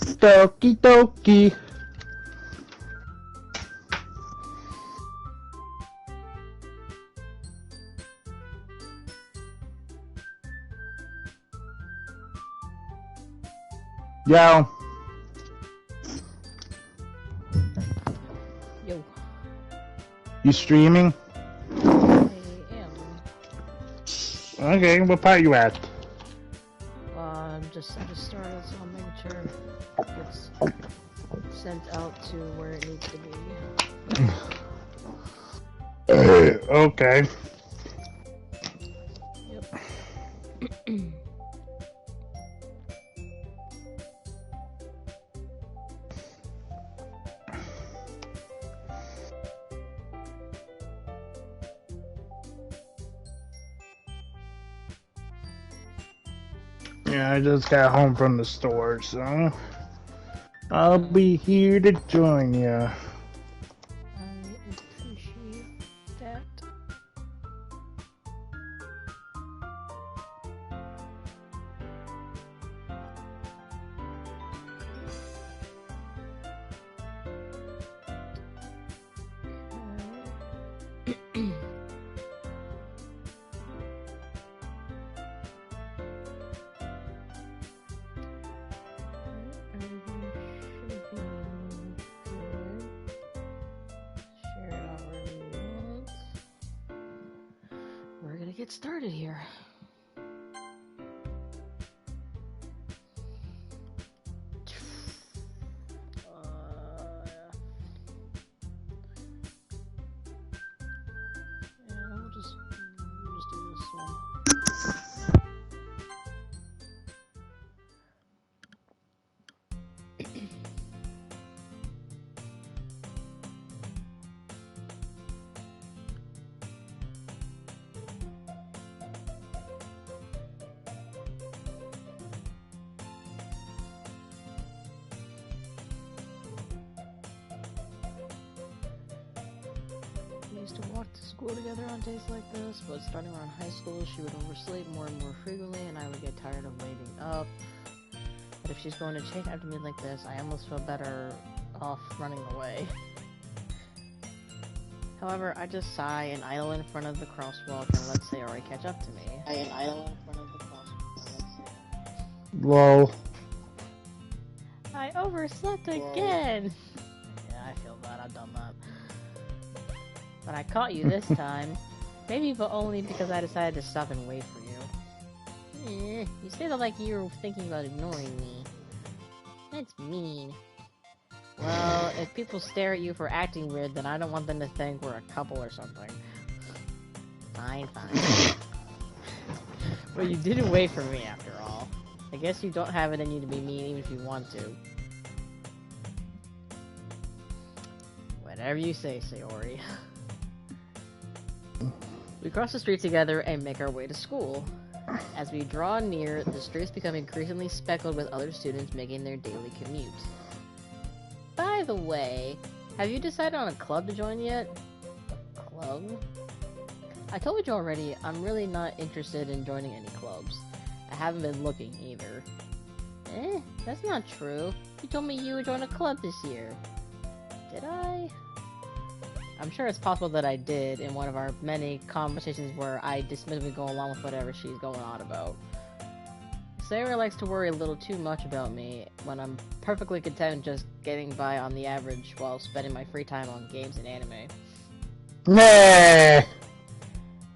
Doki Doki. Yo. Yo. You streaming? I am. Okay, what part you at? I just started, so I'm making sure it's sent out to where it needs to be. Okay. Yep. Yeah, I just got home from the store, so I'll be here to join ya. I appreciate that. We're gonna get started here. Yeah, we'll just do this one. We used to walk to school together on days like this, but starting around high school, she would oversleep more and more frequently, and I would get tired of waiting up. But if she's going to chase after me like this, I almost feel better off running away. However, I just sigh and idle in front of the crosswalk and let Sayori catch up to me. Lol. I overslept again! Yeah, I feel bad, I've done that. But I caught you this time. Maybe, but only because I decided to stop and wait for you. You say that like you were thinking about ignoring me. That's mean. Well, if people stare at you for acting weird, then I don't want them to think we're a couple or something. Fine, fine. But you didn't wait for me after all. I guess you don't have it in you to be mean even if you want to. Whatever you say, Sayori. We cross the street together and make our way to school. As we draw near, the streets become increasingly speckled with other students making their daily commute. By the way, have you decided on a club to join yet? A club? I told you already, I'm really not interested in joining any clubs. I haven't been looking either. That's not true. You told me you would join a club this year. Did I? I'm sure it's possible that I did in one of our many conversations where I dismissively go along with whatever she's going on about. Sarah likes to worry a little too much about me when I'm perfectly content just getting by on the average while spending my free time on games and anime. Nah.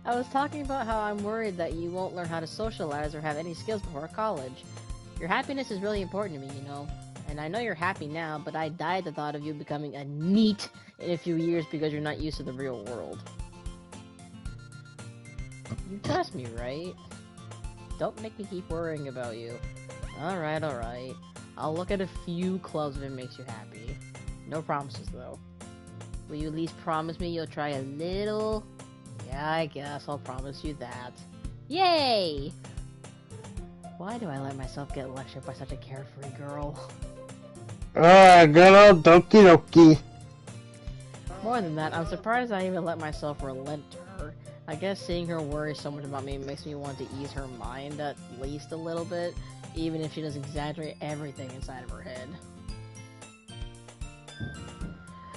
I was talking about how I'm worried that you won't learn how to socialize or have any skills before college. Your happiness is really important to me, you know. And I know you're happy now, but I die at the thought of you becoming a NEET in a few years because you're not used to the real world. You trust me, right? Don't make me keep worrying about you. Alright, alright. I'll look at a few clubs if it makes you happy. No promises, though. Will you at least promise me you'll try a little? Yeah, I guess I'll promise you that. Yay! Why do I let myself get lectured by such a carefree girl? Good old Doki Doki. More than that, I'm surprised I even let myself relent to her. I guess seeing her worry so much about me makes me want to ease her mind at least a little bit, even if she does exaggerate everything inside of her head.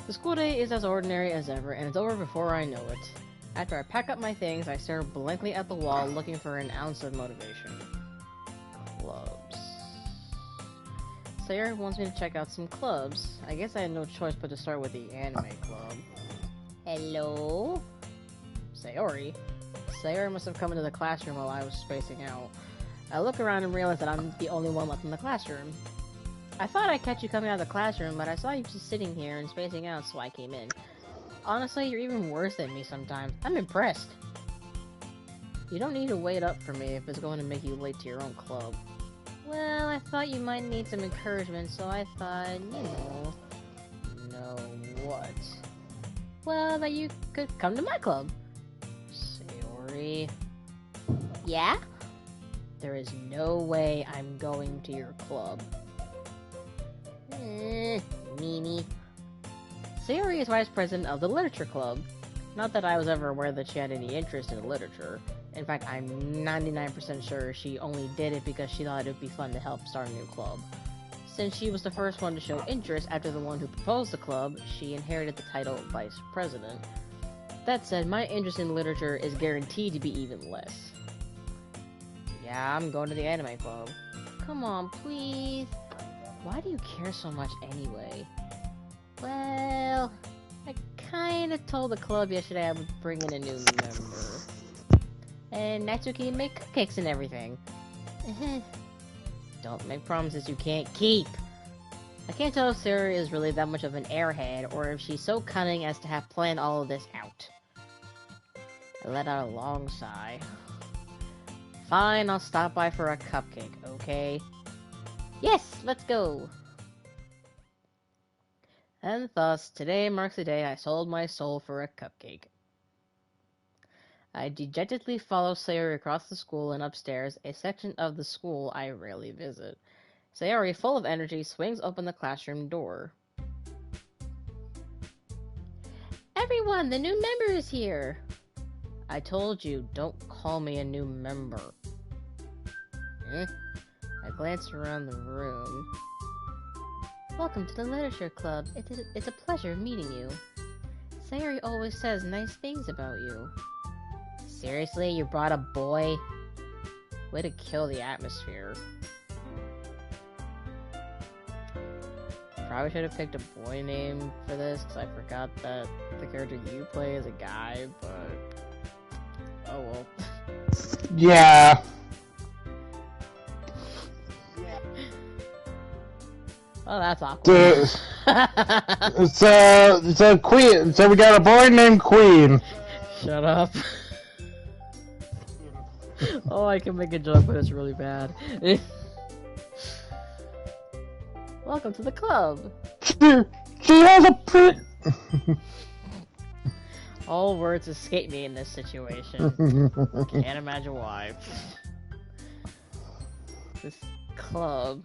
The school day is as ordinary as ever, and it's over before I know it. After I pack up my things, I stare blankly at the wall, looking for an ounce of motivation. Clubs. Sayori wants me to check out some clubs. I guess I had no choice but to start with the anime club. Hello? Sayori? Sayori must have come into the classroom while I was spacing out. I look around and realize that I'm the only one left in the classroom. I thought I'd catch you coming out of the classroom, but I saw you just sitting here and spacing out, so I came in. Honestly, you're even worse than me sometimes. I'm impressed. You don't need to wait up for me if it's going to make you late to your own club. Well, I thought you might need some encouragement, so I thought, you know... No, what? Well, that you could come to my club. Sayori... Yeah? There is no way I'm going to your club. Mimi. Sayori is vice president of the literature club. Not that I was ever aware that she had any interest in literature. In fact, I'm 99% sure she only did it because she thought it would be fun to help start a new club. Since she was the first one to show interest after the one who proposed the club, she inherited the title vice president. That said, my interest in literature is guaranteed to be even less. Yeah, I'm going to the anime club. Come on, please. Why do you care so much anyway? Well, I kinda told the club yesterday I would bring in a new member. And Natsuki make cupcakes and everything. Don't make promises you can't keep. I can't tell if Sayori is really that much of an airhead, or if she's so cunning as to have planned all of this out. I let out a long sigh. Fine, I'll stop by for a cupcake, okay? Yes, let's go! And thus, today marks the day I sold my soul for a cupcake. I dejectedly follow Sayori across the school and upstairs, a section of the school I rarely visit. Sayori, full of energy, swings open the classroom door. Everyone, the new member is here! I told you, don't call me a new member. I glance around the room. Welcome to the Literature Club. It's a pleasure meeting you. Sayori always says nice things about you. Seriously, you brought a boy? Way to kill the atmosphere. Probably should have picked a boy name for this, because I forgot that the character you play is a guy, but... Oh well. Yeah. Oh, that's awkward. It's a queen. So we got a boy named Queen. Shut up. Oh, I can make a joke, but it's really bad. Welcome to the club. She has a pretty... All words escape me in this situation. Can't imagine why. This club...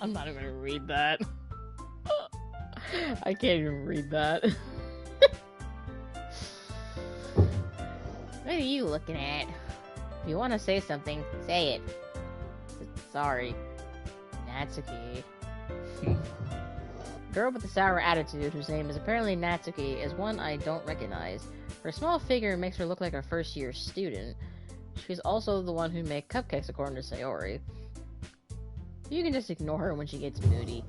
I'm not even gonna read that. I can't even read that. What are you looking at? If you want to say something, say it. Sorry. Natsuki. Girl with the sour attitude, whose name is apparently Natsuki, is one I don't recognize. Her small figure makes her look like a first-year student. She's also the one who makes cupcakes, according to Sayori. You can just ignore her when she gets moody.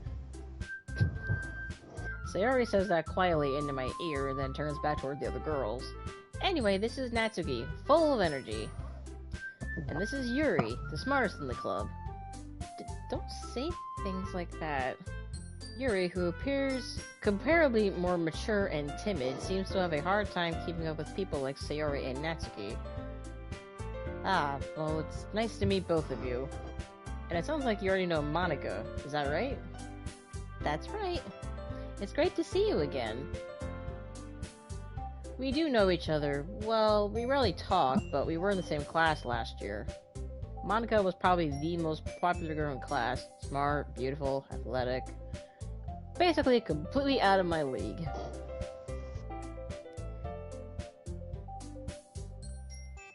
Sayori says that quietly into my ear, then turns back toward the other girls. Anyway, this is Natsuki, full of energy. And this is Yuri, the smartest in the club. Don't say things like that. Yuri, who appears comparably more mature and timid, seems to have a hard time keeping up with people like Sayori and Natsuki. Ah, well, it's nice to meet both of you. And it sounds like you already know Monica, is that right? That's right. It's great to see you again. We do know each other. Well, we rarely talk, but we were in the same class last year. Monica was probably the most popular girl in class. Smart, beautiful, athletic. Basically, completely out of my league.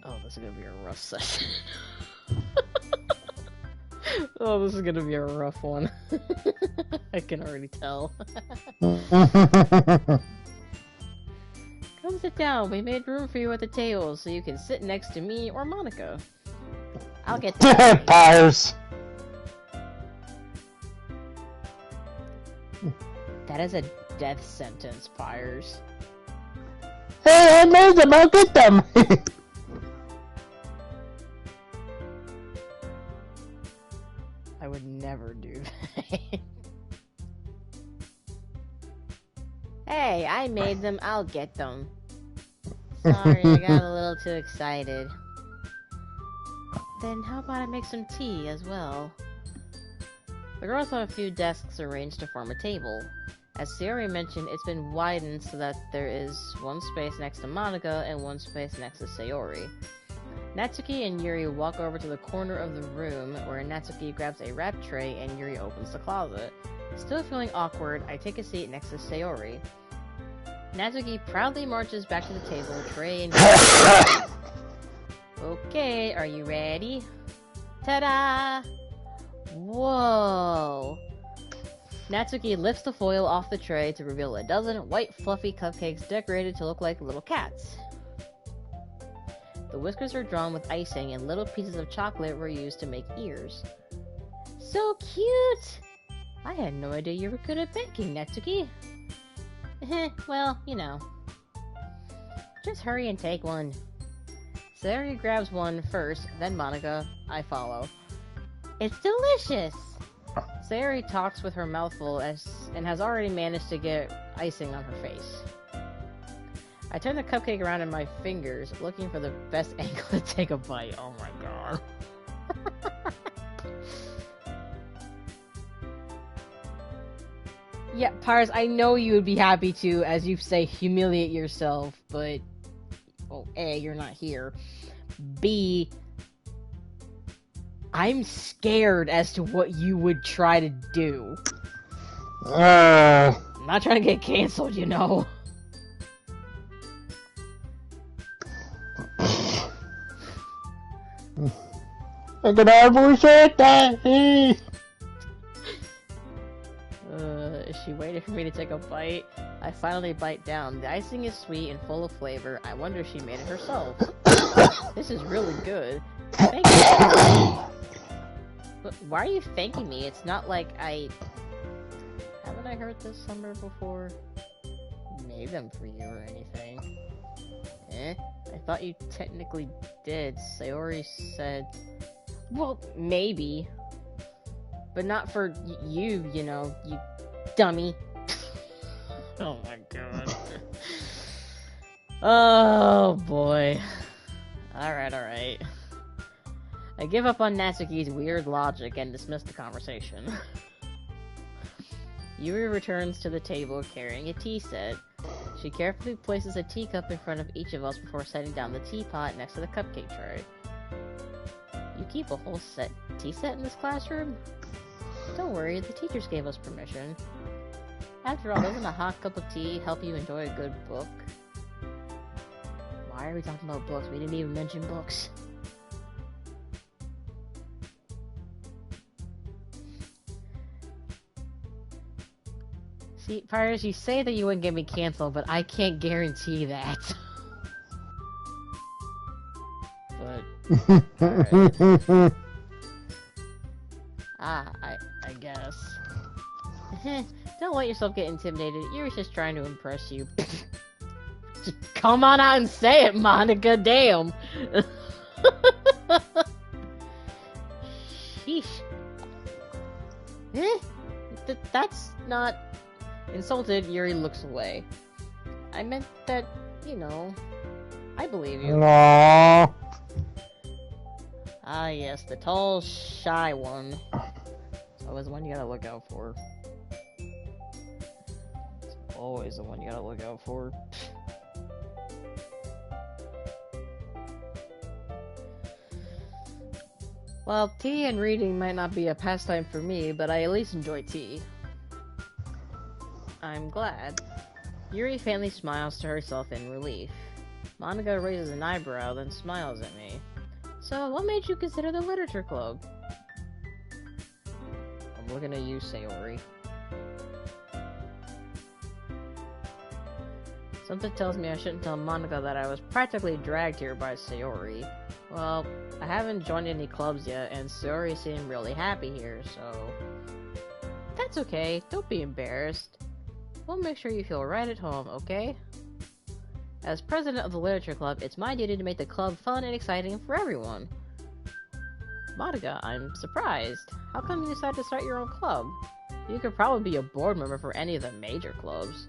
Oh, this is gonna be a rough session. Oh, this is gonna be a rough one. I can already tell. Come sit down. We made room for you at the table so you can sit next to me or Monica. I'll get that. Pyres. That is a death sentence, Pyres. Hey, I made them. I'll get them. I would never do that. Hey, I made them. I'll get them. Sorry, I got a little too excited. Then how about I make some tea as well? The girls have a few desks arranged to form a table. As Sayori mentioned, it's been widened so that there is one space next to Monica and one space next to Sayori. Natsuki and Yuri walk over to the corner of the room where Natsuki grabs a wrap tray and Yuri opens the closet. Still feeling awkward, I take a seat next to Sayori. Natsuki proudly marches back to the table, tray and Okay, are you ready? Ta-da! Whoa! Natsuki lifts the foil off the tray to reveal a dozen white fluffy cupcakes decorated to look like little cats. The whiskers are drawn with icing and little pieces of chocolate were used to make ears. So cute! I had no idea you were good at baking, Natsuki. Well, you know. Just hurry and take one. Sayori grabs one first, then Monica. I follow. It's delicious! Sayori talks with her mouth full and has already managed to get icing on her face. I turn the cupcake around in my fingers, looking for the best angle to take a bite. Oh my god. Yeah, Pars, I know you would be happy to, as you say, humiliate yourself, but... Well, A, you're not here. B, I'm scared as to what you would try to do. I'm not trying to get canceled, you know. I can almost hit that. Is she waiting for me to take a bite? I finally bite down. The icing is sweet and full of flavor. I wonder if she made it herself. This is really good. Thank you. But why are you thanking me? It's not like I... Haven't I heard this somewhere before? Made them for you or anything. I thought you technically did. Sayori said... Well, maybe. But not for you, you know, you dummy. Oh my god. Oh boy. Alright. I give up on Natsuki's weird logic and dismiss the conversation. Yuri returns to the table carrying a tea set. She carefully places a teacup in front of each of us before setting down the teapot next to the cupcake tray. You keep a whole tea set in this classroom? Don't worry, the teachers gave us permission. After all, doesn't a hot cup of tea help you enjoy a good book? Why are we talking about books? We didn't even mention books. See, Pirates, you say that you wouldn't get me canceled, but I can't guarantee that. But... Alright. I guess. Don't let yourself get intimidated. Yuri's just trying to impress you. Just come on out and say it, Monica. Damn. Sheesh. That's not... Insulted, Yuri looks away. I meant that, you know... I believe you. Aww. Ah, yes, the tall, shy one. It's always the one you gotta look out for. It's always the one you gotta look out for. Well, tea and reading might not be a pastime for me, but I at least enjoy tea. I'm glad. Yuri faintly smiles to herself in relief. Monica raises an eyebrow, then smiles at me. So, what made you consider the literature club? looking at you, Sayori. Something tells me I shouldn't tell Monica that I was practically dragged here by Sayori. Well, I haven't joined any clubs yet, and Sayori seemed really happy here, so... That's okay, don't be embarrassed. We'll make sure you feel right at home, okay? As president of the Literature Club, it's my duty to make the club fun and exciting for everyone. Monica, I'm surprised. How come you decided to start your own club? You could probably be a board member for any of the major clubs.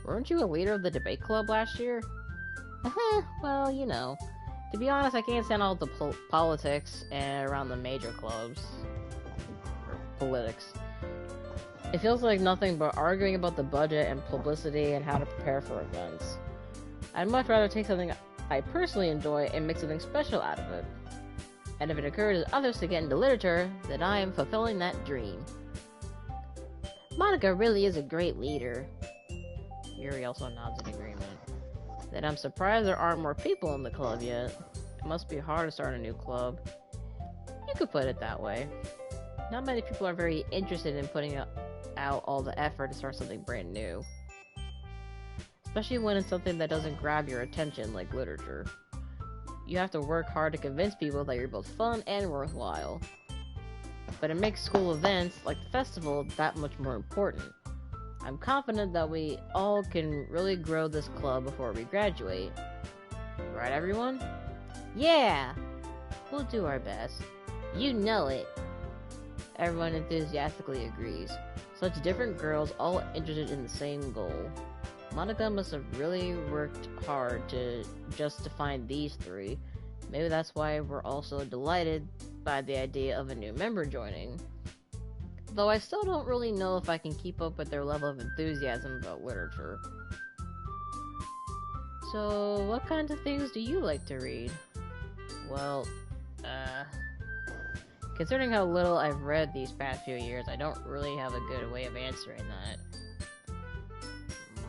Weren't you a leader of the debate club last year? Well, you know. To be honest, I can't stand all the politics around the major clubs. Or politics. It feels like nothing but arguing about the budget and publicity and how to prepare for events. I'd much rather take something I personally enjoy and make something special out of it. And if it encourages others to get into literature, then I am fulfilling that dream. Monica really is a great leader. Yuri also nods in agreement. Then I'm surprised there aren't more people in the club yet. It must be hard to start a new club. You could put it that way. Not many people are very interested in putting out all the effort to start something brand new. Especially when it's something that doesn't grab your attention like literature. You have to work hard to convince people that you're both fun and worthwhile. But it makes school events, like the festival, that much more important. I'm confident that we all can really grow this club before we graduate. Right, everyone? Yeah! We'll do our best. You know it! Everyone enthusiastically agrees. Such different girls, all interested in the same goal. Monica must have really worked hard just to find these three. Maybe that's why we're all so delighted by the idea of a new member joining. Though I still don't really know if I can keep up with their level of enthusiasm about literature. So, what kinds of things do you like to read? Well, considering how little I've read these past few years, I don't really have a good way of answering that.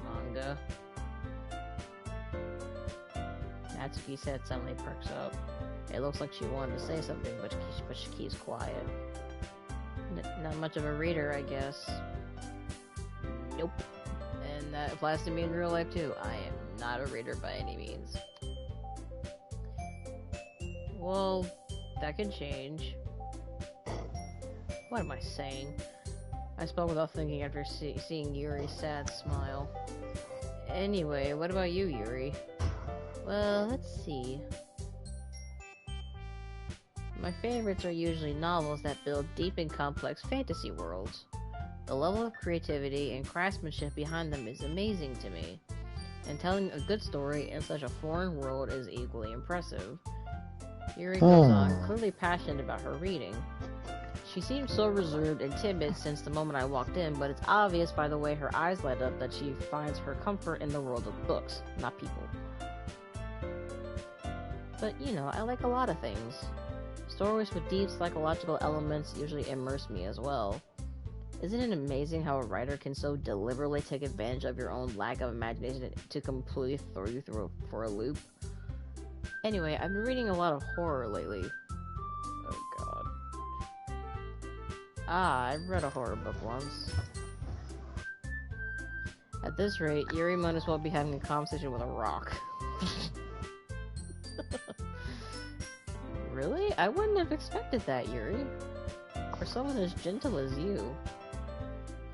Manga. Natsuki said suddenly perks up. It looks like she wanted to say something, but she keeps quiet. Not much of a reader, I guess. Nope. And that applies to me in real life too. I am not a reader by any means. Well, that can change. What am I saying? I spoke without thinking after seeing Yuri's sad smile. Anyway, what about you, Yuri? Well, let's see. My favorites are usually novels that build deep and complex fantasy worlds. The level of creativity and craftsmanship behind them is amazing to me, and telling a good story in such a foreign world is equally impressive. Yuri goes on, clearly passionate about her reading. She seemed so reserved and timid since the moment I walked in, but it's obvious by the way her eyes light up that she finds her comfort in the world of books, not people. But, you know, I like a lot of things. Stories with deep psychological elements usually immerse me as well. Isn't it amazing how a writer can so deliberately take advantage of your own lack of imagination to completely throw you for a loop? Anyway, I've been reading a lot of horror lately. Oh god. I've read a horror book once. At this rate, Yuri might as well be having a conversation with a rock. Really? I wouldn't have expected that, Yuri. For someone as gentle as you.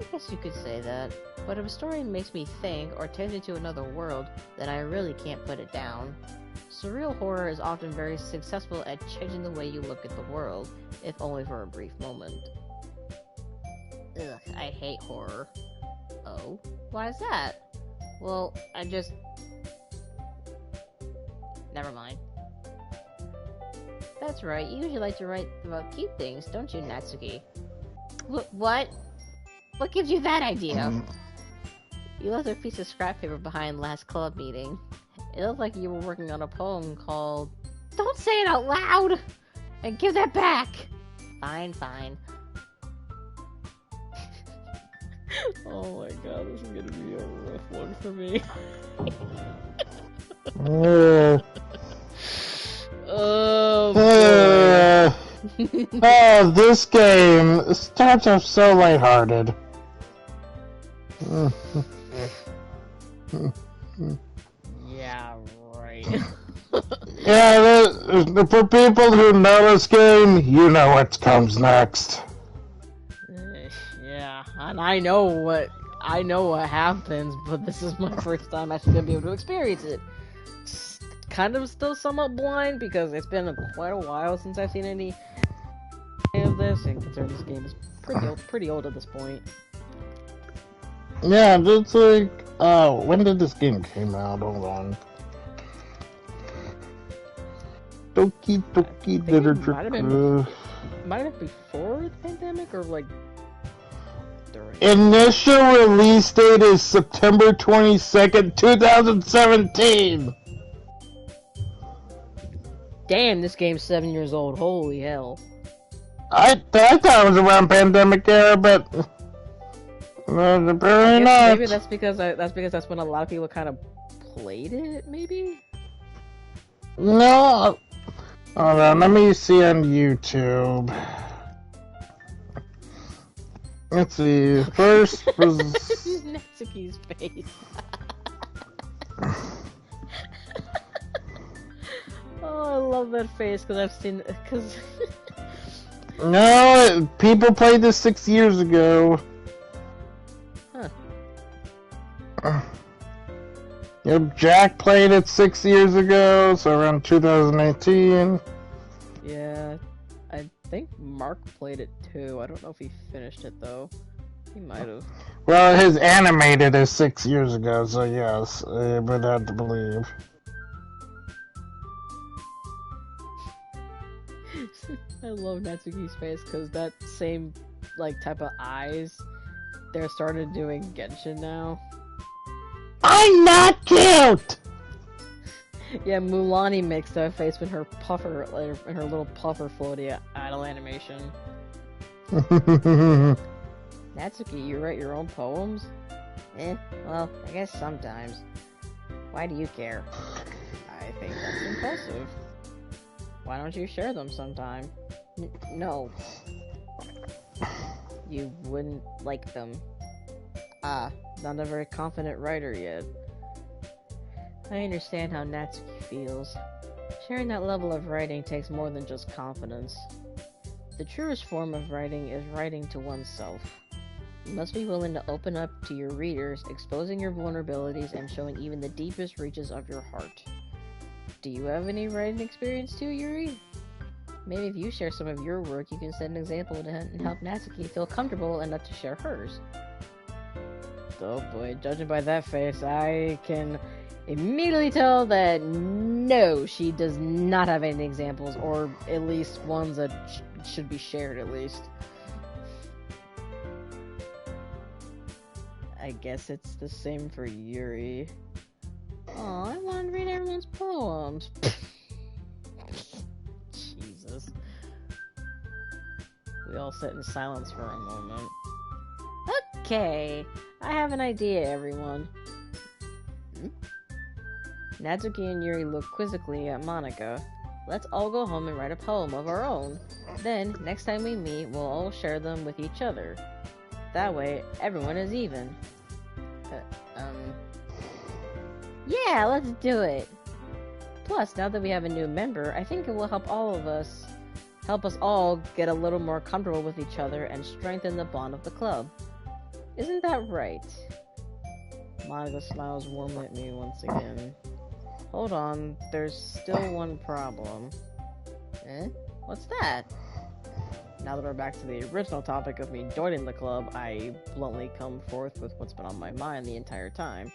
I guess you could say that. But if a story makes me think, or takes me to another world, then I really can't put it down. Surreal horror is often very successful at changing the way you look at the world, if only for a brief moment. Ugh, I hate horror. Oh? Why is that? Well, never mind. That's right, you usually like to write about cute things, don't you, Natsuki? What? What gives you that idea? You left a piece of scrap paper behind last club meeting. It looked like you were working on a poem called... Don't say it out loud! And give that back! Fine. Oh my god, this is gonna be a rough one for me. Oh boy. Oh, this game starts off so lighthearted. Yeah, right. Yeah, for people who know this game, you know what comes next. Yeah, and I know what happens, but this is my first time actually gonna be able to experience it. It's kind of still somewhat blind because it's been quite a while since I've seen any of this, and considering this game is pretty old at this point. Yeah, it's like, when did this game came out? Hold on. Doki Literature. Might have been before the pandemic or like during. Initial release date is September 22nd, 2017. Damn, this game's 7 years old. Holy hell! I thought it was around pandemic era, but apparently not. Maybe that's because that's when a lot of people kind of played it. Maybe. No. Hold on, let me see on YouTube. Let's see. First was Natsuki's face. Oh, I love that face because I've seen because. No, people played this 6 years ago. Huh. Yep, Jack played it 6 years ago, so around 2018. Yeah, I think Mark played it too. I don't know if he finished it though. He might have. Well, his animated is 6 years ago, so yes, I would have to believe. I love Natsuki's face because that same like type of eyes they're starting doing Genshin now. I'm not cute! Yeah, Mulani makes that face with her puffer, and her little puffer floaty idle animation. Natsuki, you write your own poems? Well, I guess sometimes. Why do you care? I think that's impulsive. Why don't you share them sometime? No. You wouldn't like them. Ah, not a very confident writer yet. I understand how Natsuki feels. Sharing that level of writing takes more than just confidence. The truest form of writing is writing to oneself. You must be willing to open up to your readers, exposing your vulnerabilities and showing even the deepest reaches of your heart. Do you have any writing experience too, Yuri? Maybe if you share some of your work, you can set an example to help Natsuki feel comfortable enough to share hers. Oh boy, judging by that face, I can immediately tell that no, she does not have any examples, or at least ones that should be shared at least. I guess it's the same for Yuri. Oh, I want to read everyone's poems. Jesus. We all sit in silence for a moment. Okay, I have an idea, everyone. Natsuki and Yuri look quizzically at Monika. Let's all go home and write a poem of our own. Then, next time we meet, we'll all share them with each other. That way, everyone is even. Yeah, let's do it! Plus, now that we have a new member, I think it will help us all get a little more comfortable with each other and strengthen the bond of the club. Isn't that right? Monika smiles warmly at me once again. Hold on, there's still one problem. What's that? Now that we're back to the original topic of me joining the club, I bluntly come forth with what's been on my mind the entire time.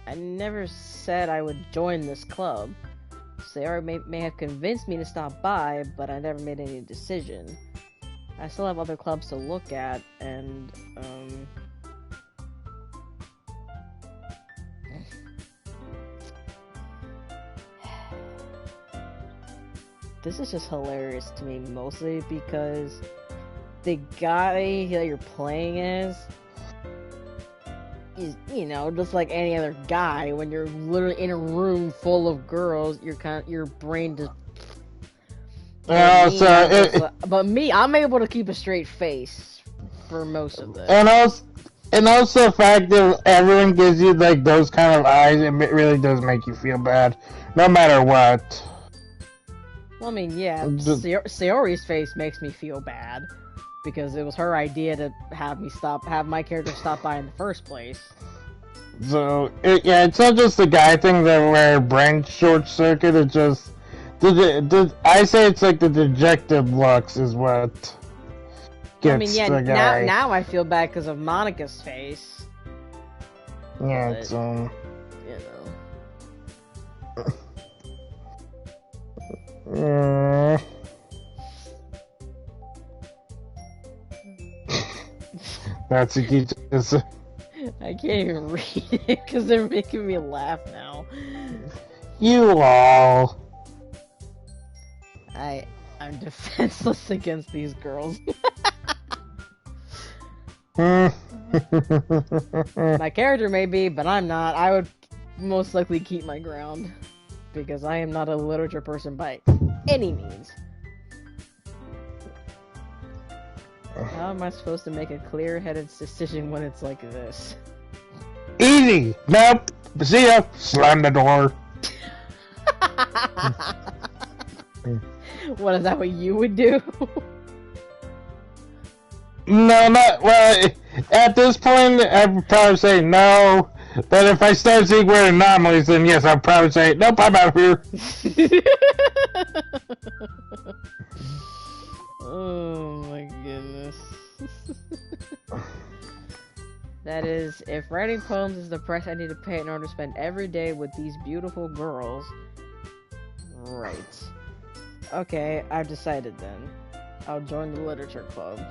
I never said I would join this club. Sayori may have convinced me to stop by, but I never made any decision. I still have other clubs to look at, and, this is just hilarious to me, mostly because the guy that you're playing as is, you know, just like any other guy. When you're literally in a room full of girls, your brain just Also, but me, I'm able to keep a straight face for most of this. and also the fact that everyone gives you like those kind of eyes, it really does make you feel bad, no matter what. Well, I mean, yeah, Sayori's face makes me feel bad because it was her idea to have my character stop by in the first place. So it's not just the guy thing that where brain short circuit. It's just I say it's like the dejected looks is what gets I mean, yeah, the guy. now I feel bad because of Monica's face. Yeah, but, it's you know. That's a key. I can't even read it because they're making me laugh now. You all. I'm defenseless against these girls. My My character may be, but I'm not. I would most likely keep my ground because I am not a literature person by any means. How am I supposed to make a clear-headed decision when it's like this? Easy. Nope. See ya. Slam the door. What, is that what you would do? No, not well. At this point, I'd probably say no. But if I start seeing weird anomalies, then yes, I'd probably say nope. I'm out here. Oh my goodness. That is, if writing poems is the price I need to pay in order to spend every day with these beautiful girls. Right. Okay, I've decided then. I'll join the literature club.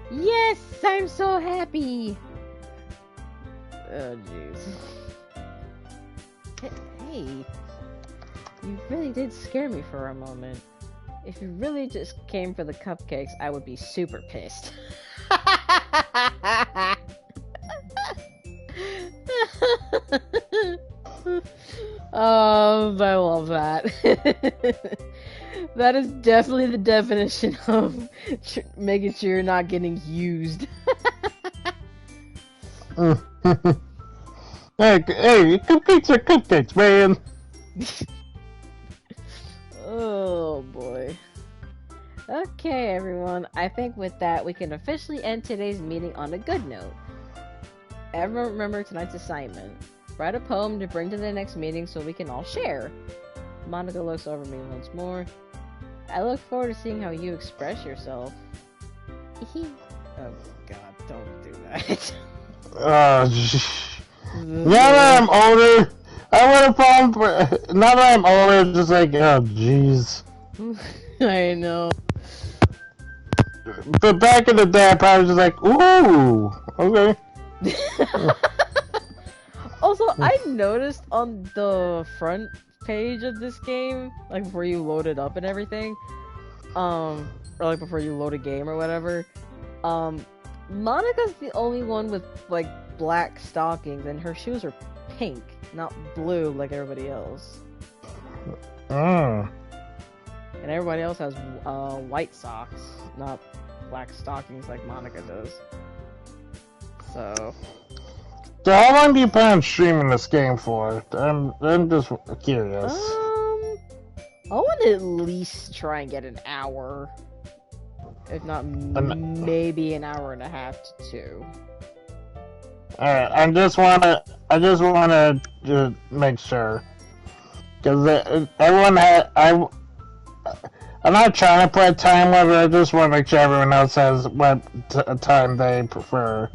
Yes, I'm so happy! Oh, jeez. Hey, you really did scare me for a moment. If you really just came for the cupcakes, I would be super pissed. I love that. That is definitely the definition of making sure you're not getting used. Hey, cupcakes are cupcakes, man. Oh boy. Okay, everyone. I think with that, we can officially end today's meeting on a good note. Everyone remember tonight's assignment. Write a poem to bring to the next meeting so we can all share. Monica looks over me once more. I look forward to seeing how you express yourself. Oh god, don't do that. Now that I'm older, I would have found. Now that I'm older, just like, oh jeez. I know. But back in the day, I probably was just like, ooh, okay. Also, I noticed on the front page of this game, like before you load it up and everything, or like before you load a game or whatever, Monica's the only one with like black stockings and her shoes are pink, not blue like everybody else. And everybody else has white socks, not black stockings like Monica does. So how long do you plan on streaming this game for? I'm just curious. I want to at least try and get an hour, if not maybe an hour and a half to 2. All right, I just wanna make sure, because everyone I'm not trying to play a time limit. I just want to make sure everyone else has what time they prefer.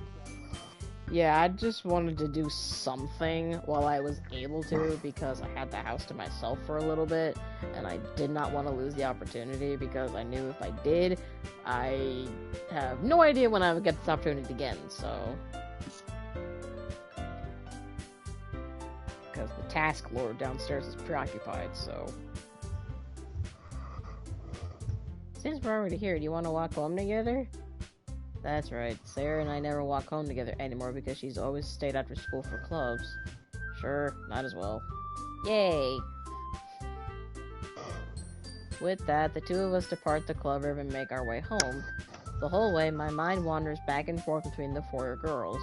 Yeah, I just wanted to do something while I was able to, because I had the house to myself for a little bit, and I did not want to lose the opportunity, because I knew if I did, I have no idea when I would get this opportunity again, so... Because the task lord downstairs is preoccupied, so... Since we're already here, do you want to walk home together? That's right, Sarah and I never walk home together anymore because she's always stayed after school for clubs. Sure, might as well. Yay! With that, the two of us depart the club room and make our way home. The whole way, my mind wanders back and forth between the four girls.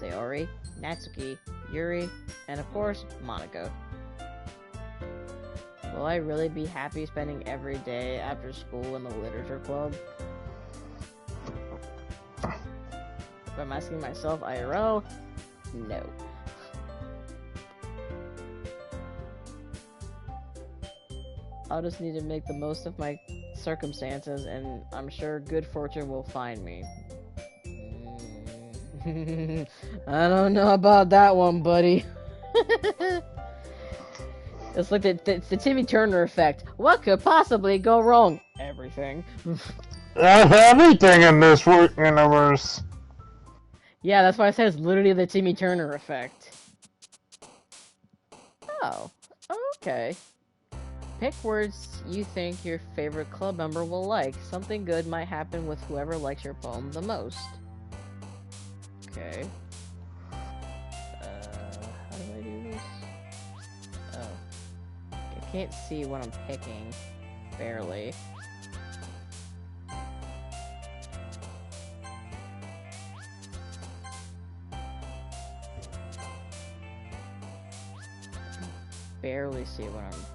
Sayori, Natsuki, Yuri, and of course, Monica. Will I really be happy spending every day after school in the literature club? If I'm asking myself IRL, no. I'll just need to make the most of my circumstances, and I'm sure good fortune will find me. I don't know about that one, buddy. It's like the Timmy Turner effect. What could possibly go wrong? Everything. Everything in this universe. Yeah, that's why I said it's literally the Timmy Turner effect. Oh, okay. Pick words you think your favorite club member will like. Something good might happen with whoever likes your poem the most. Okay. How do I do this? Oh. I can't see what I'm picking. Barely. Barely see what I'm picking.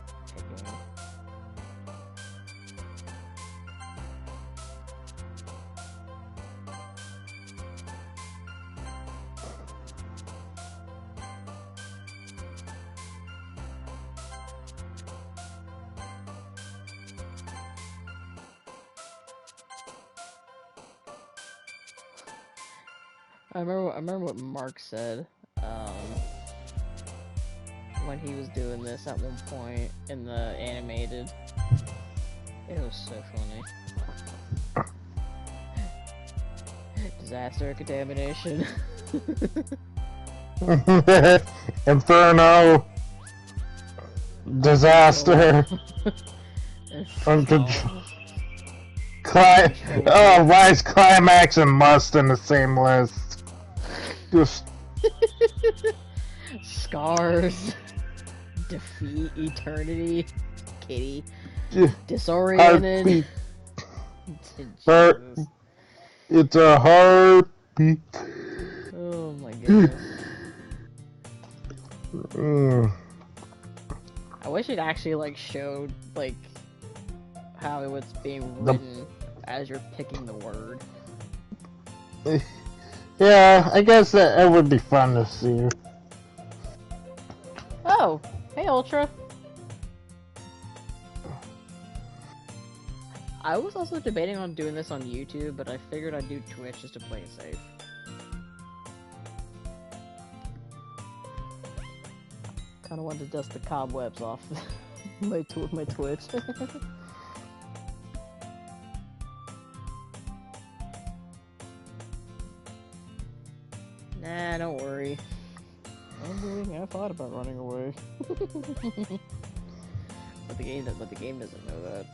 I remember what Mark said, when he was doing this at one point in the animated. It was so funny. Disaster, contamination. Inferno. Disaster. Oh, why is Climax and Must in the same list? Just... Scars. Defeat, Eternity, Kitty, Disoriented. It's a heartbeat. Oh my goodness. I wish it actually like showed like how it was being written as you're picking the word. Yeah, I guess it would be fun to see. Oh, hey Ultra. I was also debating on doing this on YouTube, but I figured I'd do Twitch just to play it safe. Kinda wanted to dust the cobwebs off my Twitch. Nah, don't worry. I thought about running away. But the game doesn't know that.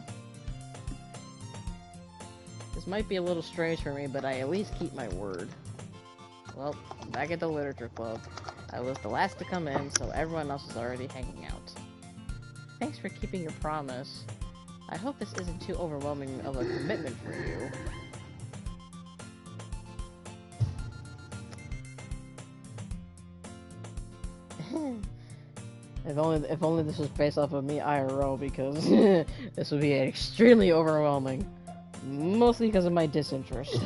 This might be a little strange for me, but I at least keep my word. Well, back at the literature club. I was the last to come in, so everyone else is already hanging out. Thanks for keeping your promise. I hope this isn't too overwhelming of a commitment for you. If only this was based off of me IRL, because this would be extremely overwhelming. Mostly because of my disinterest.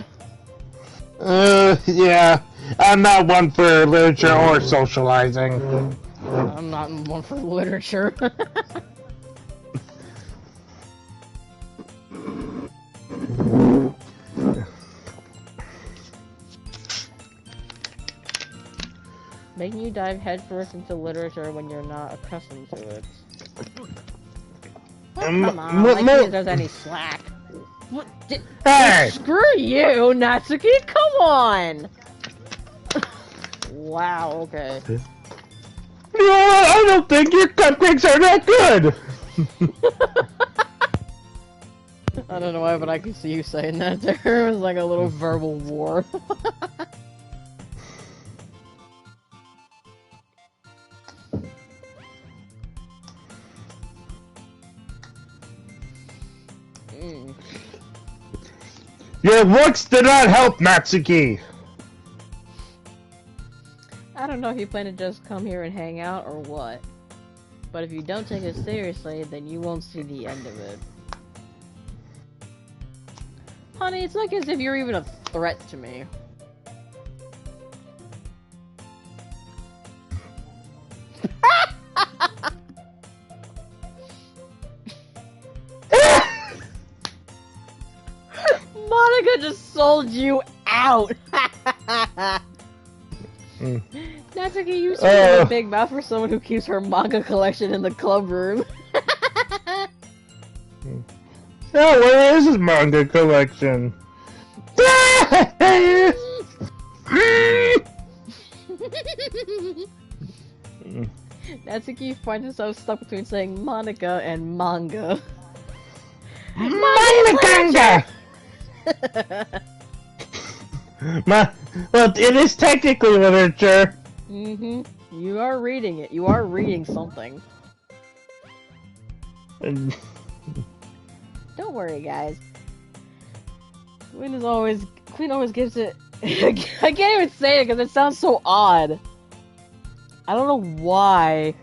Yeah. I'm not one for literature or socializing. I'm not one for literature. Making you dive headfirst into literature when you're not accustomed to it. Oh, come on, like there's any slack. What? Hey! Screw you, Natsuki! Come on! Wow, okay. No, I don't think your cupcakes are that good! I don't know why, but I can see you saying that. There was like a little verbal war. Your looks do not help, Natsuki! I don't know if you plan to just come here and hang out or what. But if you don't take it seriously, then you won't see the end of it. Honey, it's not as if you're even a threat to me. Monica just sold you out! Natsuki, you seem like a big mouth for someone who keeps her manga collection in the club room. Yeah, where is his manga collection? Natsuki finds himself stuck between saying Monica and manga. Manga! Well, it is technically literature. Mm-hmm. You are reading it. You are reading something. Don't worry, guys. Queen always gives it. I can't even say it because it sounds so odd. I don't know why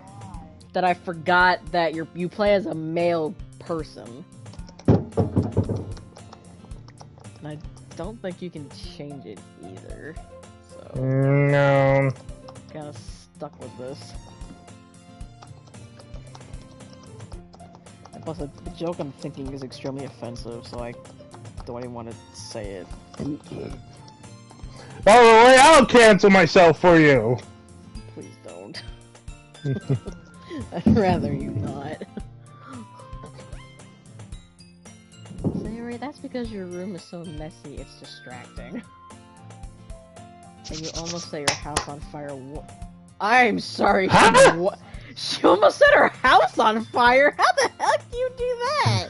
that I forgot that you play as a male person. And I don't think you can change it either. So No. kind of stuck with this. And plus, the joke I'm thinking is extremely offensive, so I don't even want to say it. Alright, I'll cancel myself for you. Please don't. I'd rather you not. Sayori, that's because your room is so messy, it's distracting. And you almost set your house on fire. I'm sorry. Huh? She almost set her house on fire. How the heck do you do that?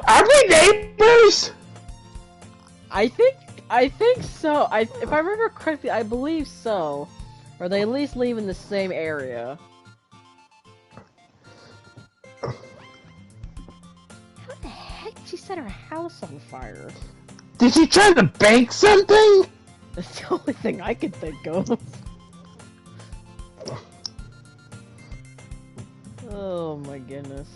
Are we neighbors? I think so. If I remember correctly, I believe so. Or they at least live in the same area. How the heck did she set her house on fire? Did she try to bank something? That's the only thing I could think of. Oh my goodness.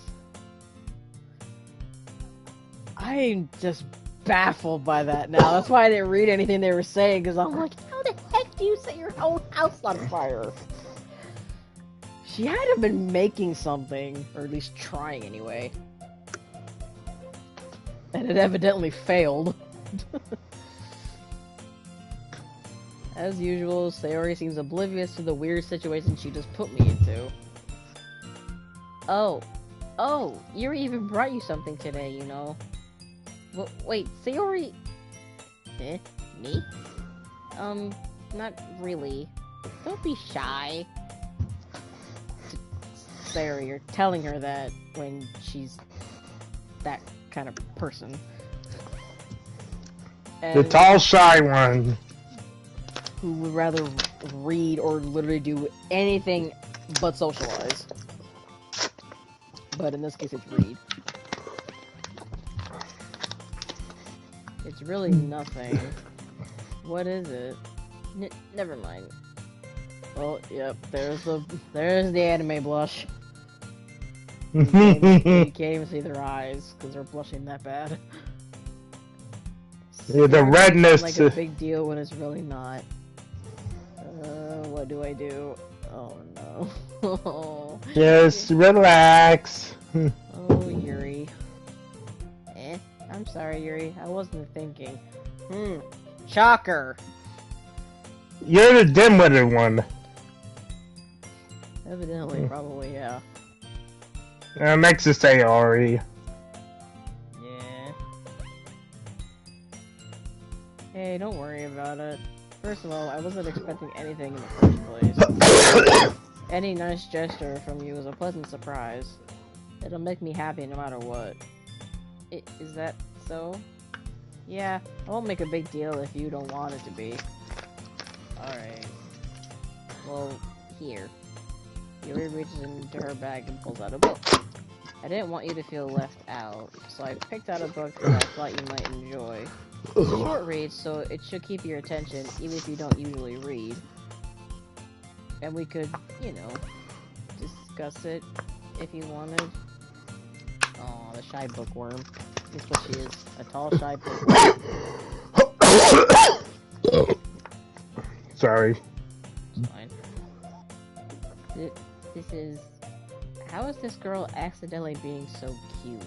I'm just baffled by that now. That's why I didn't read anything they were saying, because I'm like, how the heck do you set your own house on fire? She had to have been making something, or at least trying anyway. And it evidently failed. As usual, Sayori seems oblivious to the weird situation she just put me into. Oh, Yuri even brought you something today, you know. Wait, Sayori... Eh? Me? Not really. Don't be shy. Sayori, you're telling her that when she's that kind of person. And The tall, shy one. who would rather read or literally do anything but socialize. But in this case, it's read. It's really nothing. What is it? Never mind. Oh, yep. There's the anime blush. You can't even see their eyes because they're blushing that bad. Yeah, the redness. Like a big deal when it's really not. What do I do? Oh no. Just relax. Oh, Yuri. I'm sorry, Yuri. I wasn't thinking. Shocker. You're the dim-witted one. Evidently, probably, yeah. Makes us say Ari. Yeah. Hey, don't worry about it. First of all, I wasn't expecting anything in the first place. Any nice gesture from you is a pleasant surprise. It'll make me happy no matter what. Is that so? Yeah, I won't make a big deal if you don't want it to be. Alright. Well, here. Yuri reaches into her bag and pulls out a book. I didn't want you to feel left out, so I picked out a book that I thought you might enjoy. It's a short read, so it should keep your attention, even if you don't usually read. And we could, you know, discuss it if you wanted. Oh, the shy bookworm. That's what she is. A tall, shy bookworm. Sorry. It's fine. This is... How is this girl accidentally being so cute?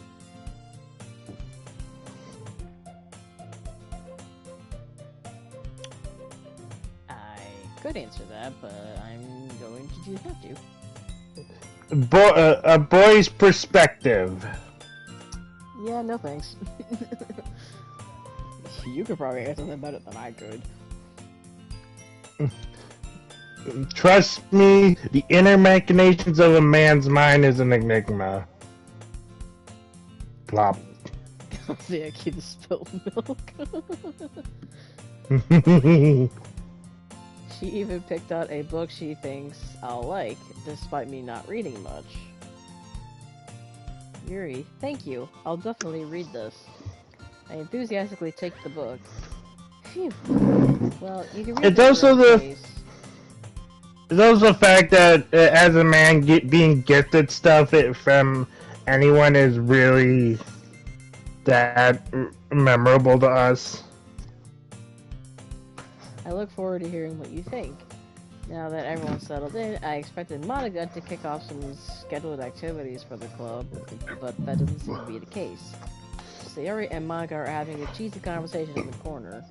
I could answer that, but I'm going to choose not to. A boy's perspective. Yeah, no thanks. You could probably answer that better than I could. Trust me, the inner machinations of a man's mind is an enigma. Plop. See, I keep the spilled milk. She even picked out a book she thinks I'll like, despite me not reading much. Yuri, thank you. I'll definitely read this. I enthusiastically take the book. Phew. Well, you can read It's also the... It's also the fact that as a man, being gifted stuff from anyone is really that memorable to us. I look forward to hearing what you think. Now that everyone's settled in, I expected Monica to kick off some scheduled activities for the club, but that doesn't seem to be the case. Sayori and Monica are having a cheesy conversation in the corner.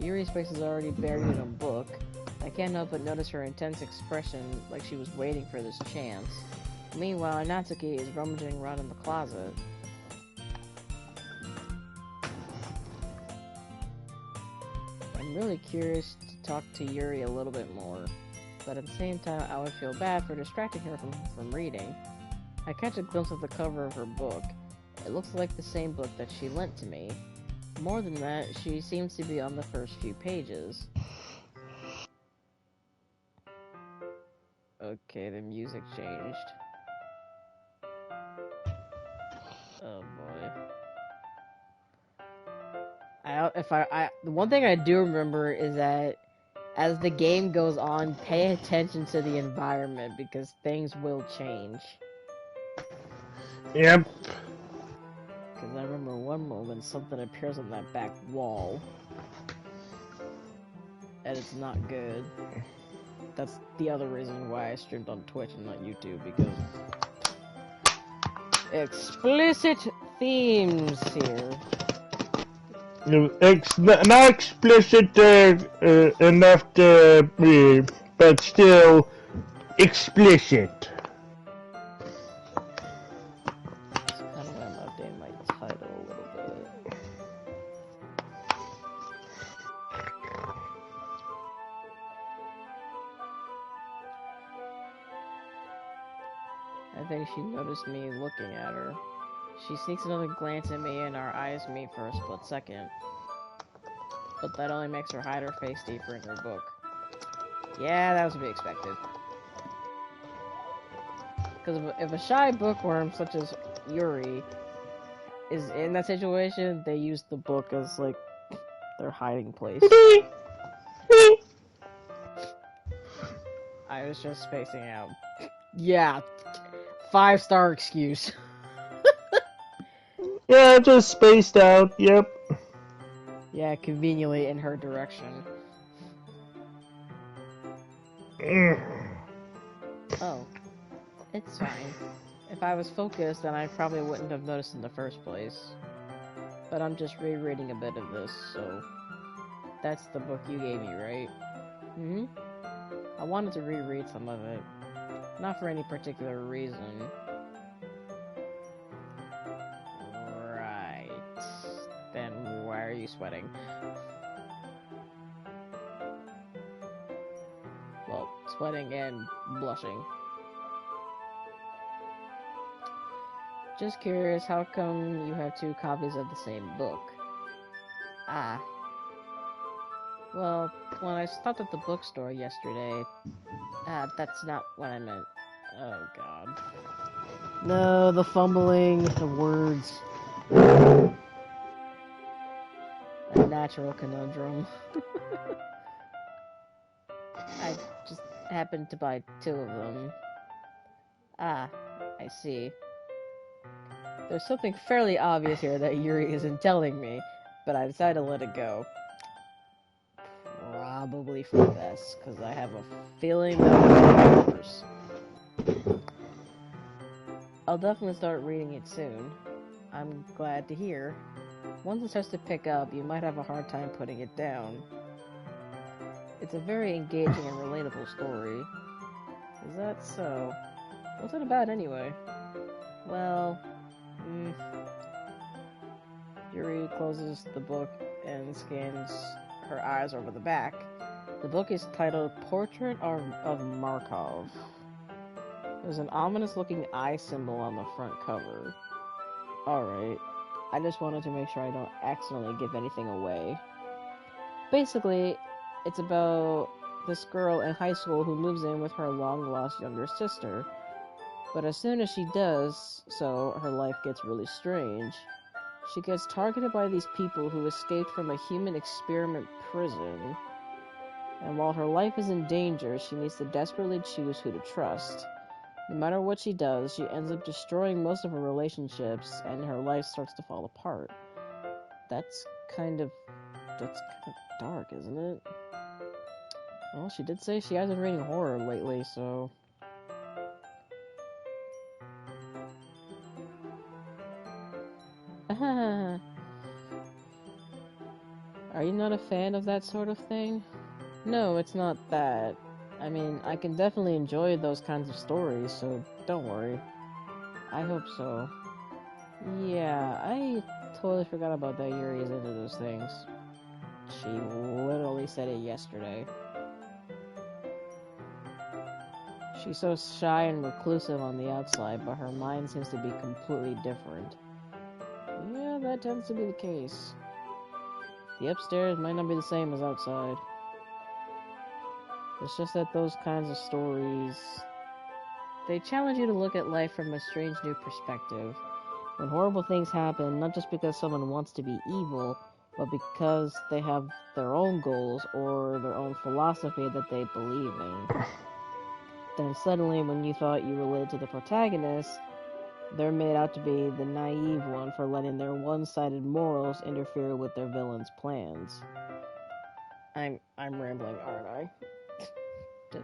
Yuri's face is already buried in a book. I can't help but notice her intense expression, like she was waiting for this chance. Meanwhile, Natsuki is rummaging around in the closet. I'm really curious to talk to Yuri a little bit more, but at the same time, I would feel bad for distracting her from reading. I catch a glimpse of the cover of her book. It looks like the same book that she lent to me. More than that, she seems to be on the first few pages. Okay, the music changed. Oh boy. The one thing I do remember is that as the game goes on, pay attention to the environment because things will change. Yep. Because I remember one moment something appears on that back wall. And it's not good. That's the other reason why I streamed on Twitch and not YouTube, because explicit themes here. Not explicit enough to read, but still explicit. That's kind of why I'm updating my title a little bit. I think she noticed me looking at her. She sneaks another glance at me and our eyes meet for a split second. But that only makes her hide her face deeper in her book. Yeah, that was to be expected. Because if a shy bookworm such as Yuri is in that situation, they use the book as, like, their hiding place. I was just spacing out. Yeah, 5-star excuse. Yeah, just spaced out, yep. Yeah, conveniently in her direction. Oh, it's fine. If I was focused, then I probably wouldn't have noticed in the first place. But I'm just rereading a bit of this, so... That's the book you gave me, right? Hmm? I wanted to reread some of it. Not for any particular reason. Right. Then why are you sweating? Well, sweating and blushing. Just curious, how come you have 2 copies of the same book? Ah. Well, when I stopped at the bookstore yesterday, that's not what I meant. Oh god. No, the fumbling, the words. A natural conundrum. I just happened to buy 2 of them. Ah, I see. There's something fairly obvious here that Yuri isn't telling me, but I decided to let it go. Probably for the best, because I have a feeling that will be worse. I'll definitely start reading it soon. I'm glad to hear. Once it starts to pick up, you might have a hard time putting it down. It's a very engaging and relatable story. Is that so? What's it about anyway? Well, Yuri closes the book and scans her eyes over the back. The book is titled Portrait of Markov. There's an ominous-looking eye symbol on the front cover. Alright, I just wanted to make sure I don't accidentally give anything away. Basically, it's about this girl in high school who moves in with her long-lost younger sister. But as soon as she does so, her life gets really strange. She gets targeted by these people who escaped from a human experiment prison. And while her life is in danger, she needs to desperately choose who to trust. No matter what she does, she ends up destroying most of her relationships, and her life starts to fall apart. That's kind of dark, isn't it? Well, she did say she hasn't been reading horror lately, so... Are you not a fan of that sort of thing? No, it's not that. I mean, I can definitely enjoy those kinds of stories, so don't worry. I hope so. Yeah, I totally forgot about that Yuri is into those things. She literally said it yesterday. She's so shy and reclusive on the outside, but her mind seems to be completely different. Yeah, that tends to be the case. The upstairs might not be the same as outside. It's just that those kinds of stories, they challenge you to look at life from a strange new perspective. When horrible things happen, not just because someone wants to be evil, but because they have their own goals or their own philosophy that they believe in. Then suddenly, when you thought you related to the protagonist, they're made out to be the naive one for letting their one-sided morals interfere with their villain's plans. I'm rambling, aren't I?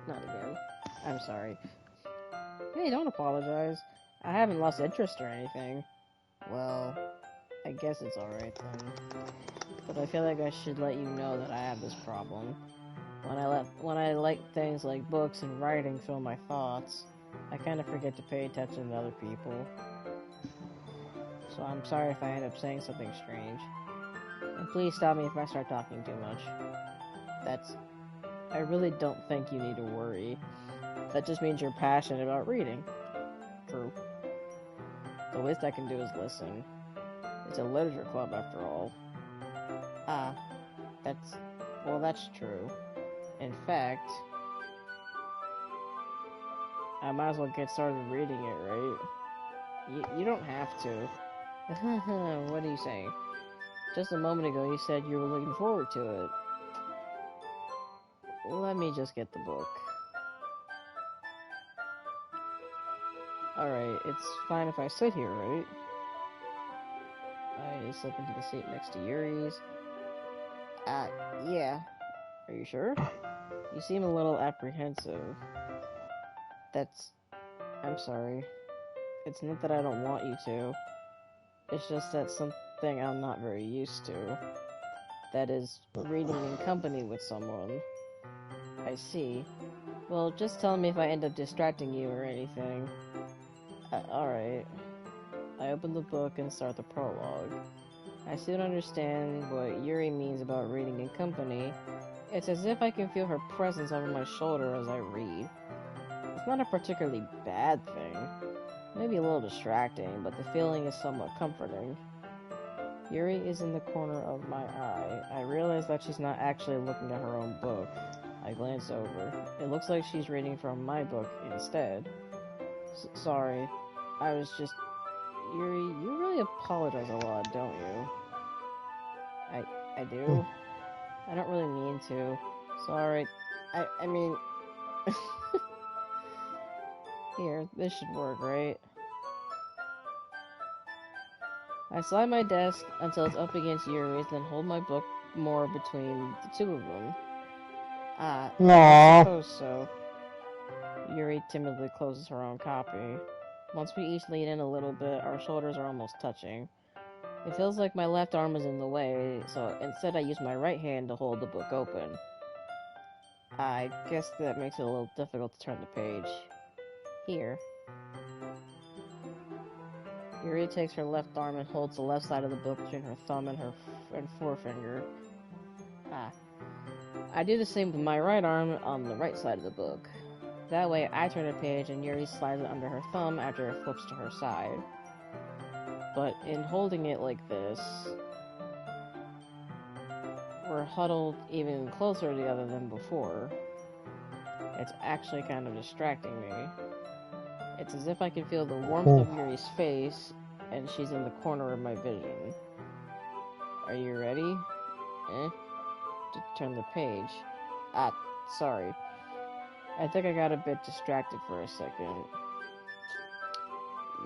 Not again. I'm sorry. Hey, don't apologize. I haven't lost interest or anything. Well, I guess it's alright then. But I feel like I should let you know that I have this problem. When I let things like books and writing fill my thoughts, I kind of forget to pay attention to other people. So I'm sorry if I end up saying something strange. And please stop me if I start talking too much. I really don't think you need to worry. That just means you're passionate about reading. True. The least I can do is listen. It's a literature club after all. Ah, that's true. In fact, I might as well get started reading it, right? You don't have to. What are you saying? Just a moment ago you said you were looking forward to it. Let me just get the book. Alright, it's fine if I sit here, right? I slip into the seat next to Yuri's. Yeah. Are you sure? You seem a little apprehensive. I'm sorry. It's not that I don't want you to. It's just that something I'm not very used to. That is, reading in company with someone. I see. Well, just tell me if I end up distracting you or anything. Alright. I open the book and start the prologue. I soon understand what Yuri means about reading in company. It's as if I can feel her presence over my shoulder as I read. It's not a particularly bad thing. Maybe a little distracting, but the feeling is somewhat comforting. Yuri is in the corner of my eye. I realize that she's not actually looking at her own book. I glance over. It looks like she's reading from my book instead. Sorry. I was just... Yuri, you really apologize a lot, don't you? I do? I don't really mean to. Sorry. I mean... Here, this should work, right? I slide my desk until it's up against Yuri's, then hold my book more between the two of them. I Aww. suppose so. Yuri timidly closes her own copy. Once we each lean in a little bit, our shoulders are almost touching. It feels like my left arm is in the way, so instead I use my right hand to hold the book open. I guess that makes it a little difficult to turn the page. Here. Yuri takes her left arm and holds the left side of the book between her thumb and her forefinger. I do the same with my right arm on the right side of the book. That way, I turn a page and Yuri slides it under her thumb after it flips to her side. But in holding it like this, we're huddled even closer together than before. It's actually kind of distracting me. It's as if I can feel the warmth of Yuri's face, and she's in the corner of my vision. Are you ready? To turn the page. Sorry. I think I got a bit distracted for a second.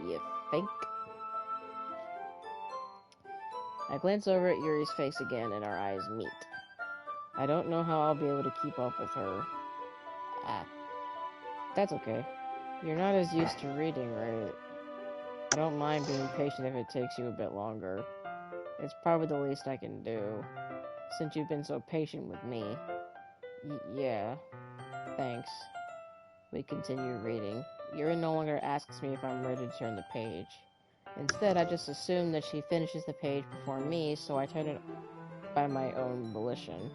You think? I glance over at Yuri's face again, and our eyes meet. I don't know how I'll be able to keep up with her. That's okay. You're not as used to reading, right? I don't mind being patient if it takes you a bit longer. It's probably the least I can do, since you've been so patient with me. Yeah. Thanks. We continue reading. Yuri no longer asks me if I'm ready to turn the page. Instead, I just assume that she finishes the page before me, so I turn it by my own volition.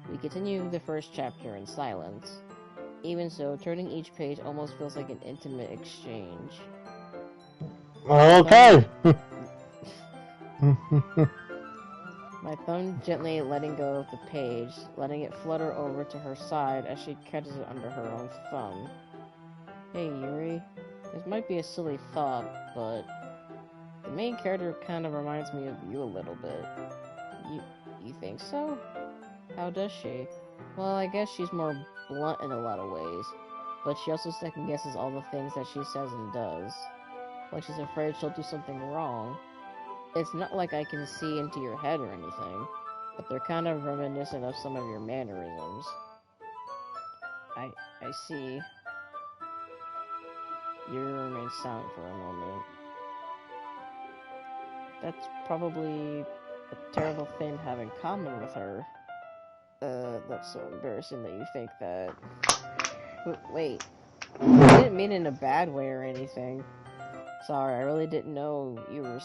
We continue the first chapter in silence. Even so, turning each page almost feels like an intimate exchange. Okay. My thumb gently letting go of the page, letting it flutter over to her side as she catches it under her own thumb. Hey, Yuri. This might be a silly thought, but the main character kind of reminds me of you a little bit. You think so? How does she? Well, I guess she's more blunt in a lot of ways, but she also second-guesses all the things that she says and does. Like she's afraid she'll do something wrong. It's not like I can see into your head or anything, but they're kind of reminiscent of some of your mannerisms. I see. Yuri remains silent for a moment. That's probably a terrible thing to have in common with her. That's so embarrassing that you think that. Wait. I didn't mean it in a bad way or anything. Sorry, I really didn't know you were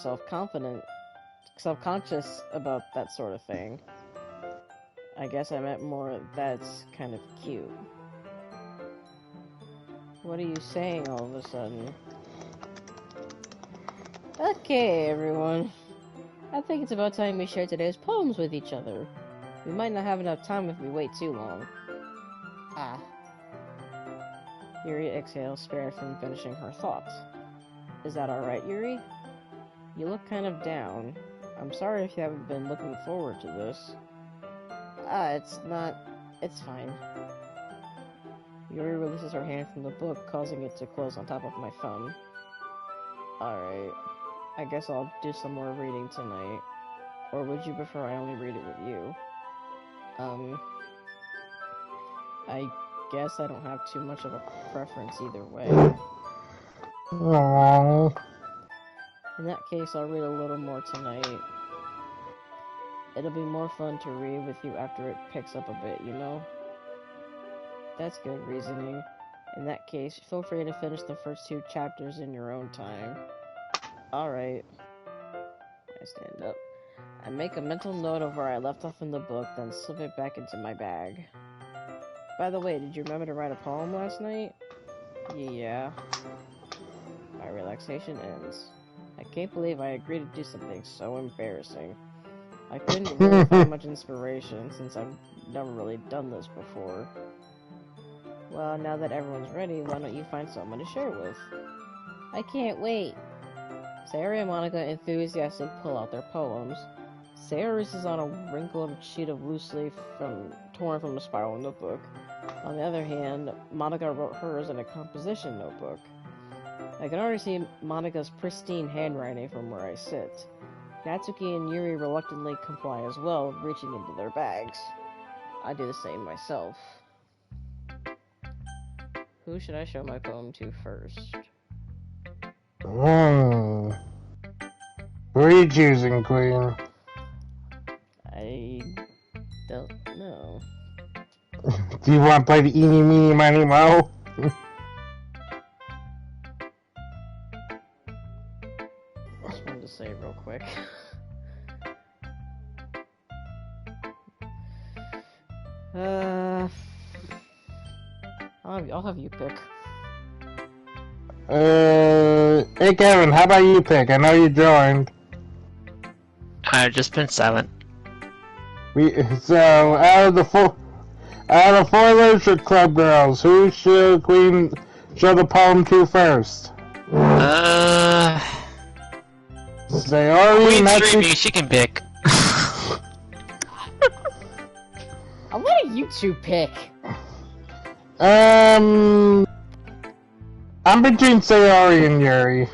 self-conscious about that sort of thing. I guess I meant more that's kind of cute. What are you saying all of a sudden? Okay, everyone. I think it's about time we share today's poems with each other. We might not have enough time if we wait too long. Yuri exhales, spared from finishing her thoughts. Is that alright, Yuri? You look kind of down. I'm sorry if you haven't been looking forward to this. It's not... It's fine. Yuri releases her hand from the book, causing it to close on top of my thumb. Alright. I guess I'll do some more reading tonight. Or would you prefer I only read it with you? I guess I don't have too much of a preference either way. Aww. In that case, I'll read a little more tonight. It'll be more fun to read with you after it picks up a bit, you know? That's good reasoning. In that case, feel free to finish the first 2 chapters in your own time. Alright. I stand up. I make a mental note of where I left off in the book, then slip it back into my bag. By the way, did you remember to write a poem last night? Yeah. My relaxation ends. I can't believe I agreed to do something so embarrassing. I couldn't really find much inspiration, since I've never really done this before. Well, now that everyone's ready, why don't you find someone to share with? I can't wait. Sayori and Monica enthusiastically pull out their poems. Sayori's is on a wrinkled sheet of loose leaf torn from a spiral notebook. On the other hand, Monica wrote hers in a composition notebook. I can already see Monica's pristine handwriting from where I sit. Natsuki and Yuri reluctantly comply as well, reaching into their bags. I do the same myself. Who should I show my poem to first? Who are you choosing, Queen? I don't know. Do you want to play the eeny, meeny, miny, mo? Just wanted to say real quick. I'll have you pick. Hey Kevin, how about you pick? I know you joined. I've just been silent. So out of four literature club girls, who should Queen show the poem to first? Sayori, Queen's Natsuki. streaming, she can pick. I'll let you two pick. I'm between Sayori and Yuri.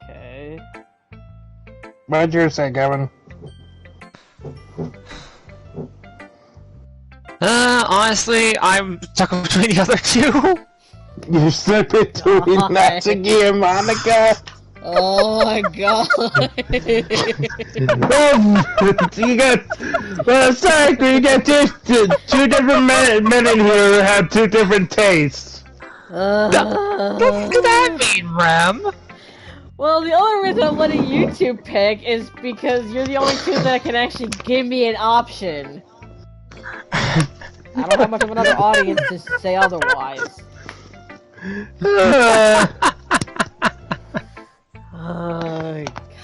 Okay. What'd you say, Kevin? Honestly, I'm stuck between the other two. You're stuck between Natsuki and Monica? Oh my god. You got... sorry, you got two different men in here who have two different tastes. What does that mean, Rem? Well, the only reason I'm letting you two pick is because you're the only two that can actually give me an option. I don't have much of another audience to say otherwise.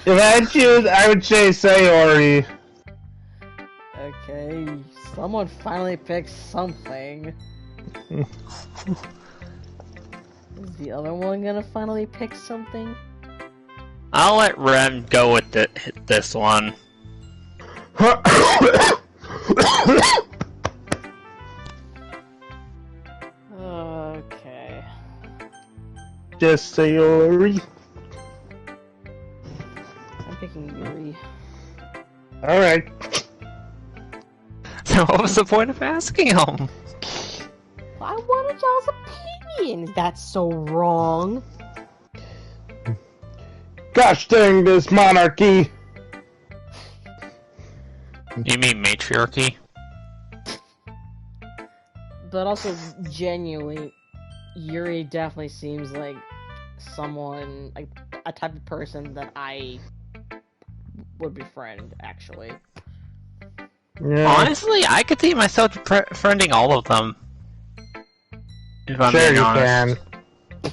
If I choose, I would say Sayori. Okay, someone finally picked something. Is the other one gonna finally pick something? I'll let Rem go with this one. Okay. Just Sayori. I'm picking Yuri. Alright. So what was the point of asking him? I wanted y'all's opinion. Is that so wrong? Gosh dang this monarchy! You mean matriarchy? But also, genuinely, Yuri definitely seems like someone, like a type of person that I would befriend, actually. Yeah. Honestly, I could see myself friending all of them. If I'm Sure being you honest. can.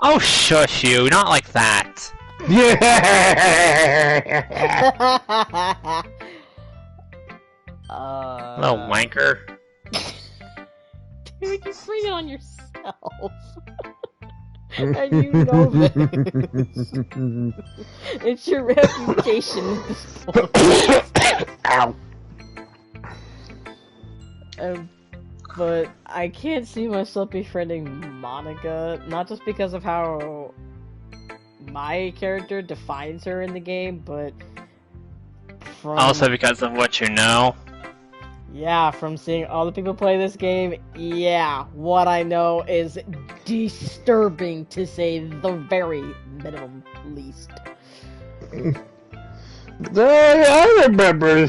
Oh, shush you, not like that. Yeah. Little wanker. Dude, you bring it on yourself. And you know this. It's your reputation at this point. Ow. But I can't see myself befriending Monica, not just because of how my character defines her in the game, but from... Also because of what you know. Yeah, from seeing all the people play this game, yeah, what I know is disturbing, to say the very minimum least. I remember.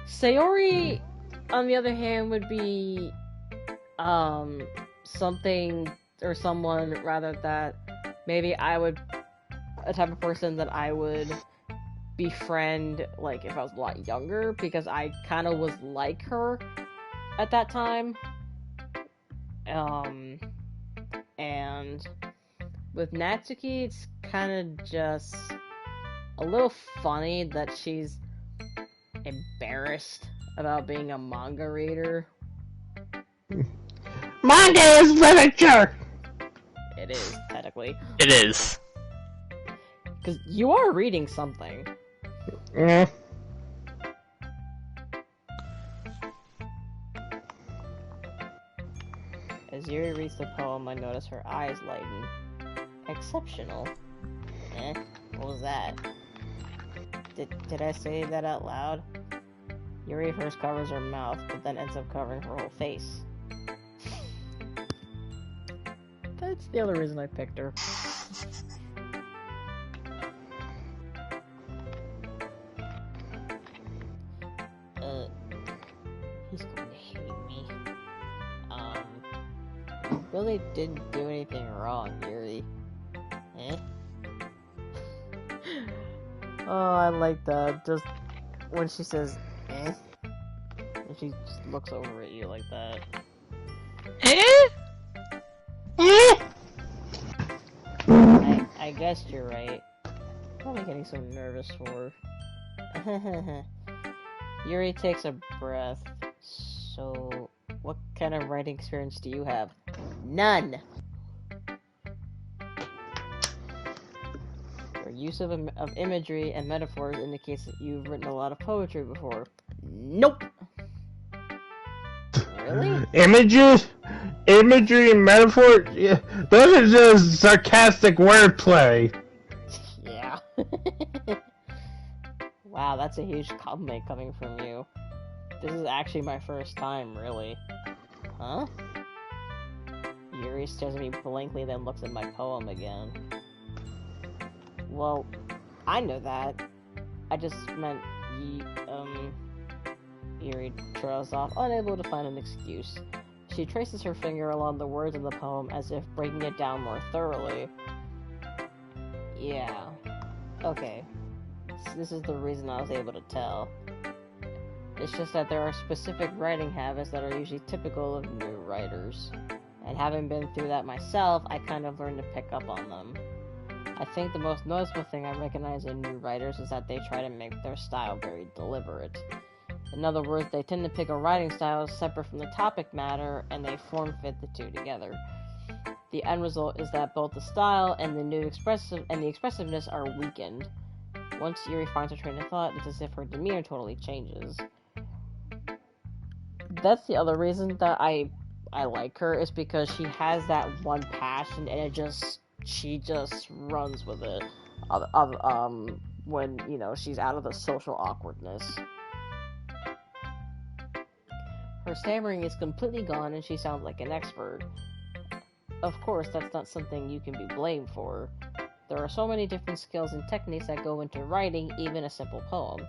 Sayori, on the other hand, would be something or someone rather that maybe I would, a type of person that I would befriend, like, if I was a lot younger, because I kind of was like her at that time. And with Natsuki, it's kind of just a little funny that she's embarrassed about being a manga reader. Manga is literature! It is, technically. It is. Because you are reading something. Yeah. As Yuri reads the poem, I notice her eyes lighten. Exceptional. What was that? Did I say that out loud? Yuri first covers her mouth, but then ends up covering her whole face. That's the other reason I picked her. He's going to hate me. You really didn't do anything wrong, Yuri. Oh, I like that. Just when she says, and she just looks over at you like that. I guess you're right. What am I getting so nervous for? Yuri takes a breath. So, what kind of writing experience do you have? None! Your use of imagery and metaphors indicates that you've written a lot of poetry before. Nope! Really? Imagery and metaphor? Yeah, those are just sarcastic wordplay. Yeah. Wow, that's a huge compliment coming from you. This is actually my first time, really. Huh? Yuri stares at me blankly, then looks at my poem again. Well, I know that. I just meant Yuri trails off, unable to find an excuse. She traces her finger along the words in the poem as if breaking it down more thoroughly. Yeah. Okay. This is the reason I was able to tell. It's just that there are specific writing habits that are usually typical of new writers. And having been through that myself, I kind of learned to pick up on them. I think the most noticeable thing I recognize in new writers is that they try to make their style very deliberate. In other words, they tend to pick a writing style separate from the topic matter, and they form-fit the two together. The end result is that both the style and the expressiveness are weakened. Once Yuri finds her train of thought, it's as if her demeanor totally changes. That's the other reason that I like her, is because she has that one passion, and she just runs with it. When, she's out of the social awkwardness. Her stammering is completely gone, and she sounds like an expert. Of course, that's not something you can be blamed for. There are so many different skills and techniques that go into writing even a simple poem.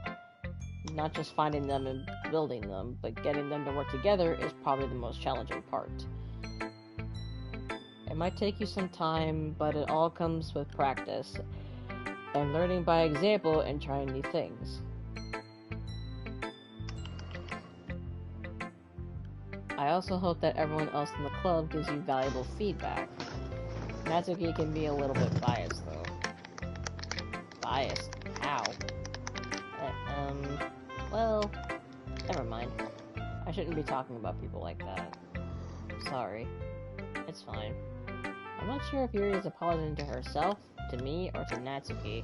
Not just finding them and building them, but getting them to work together is probably the most challenging part. It might take you some time, but it all comes with practice, and learning by example and trying new things. I also hope that everyone else in the club gives you valuable feedback. Natsuki can be a little bit biased, though. Biased? How? Well, never mind. I shouldn't be talking about people like that. Sorry. It's fine. I'm not sure if Yuri is apologizing to herself, to me, or to Natsuki.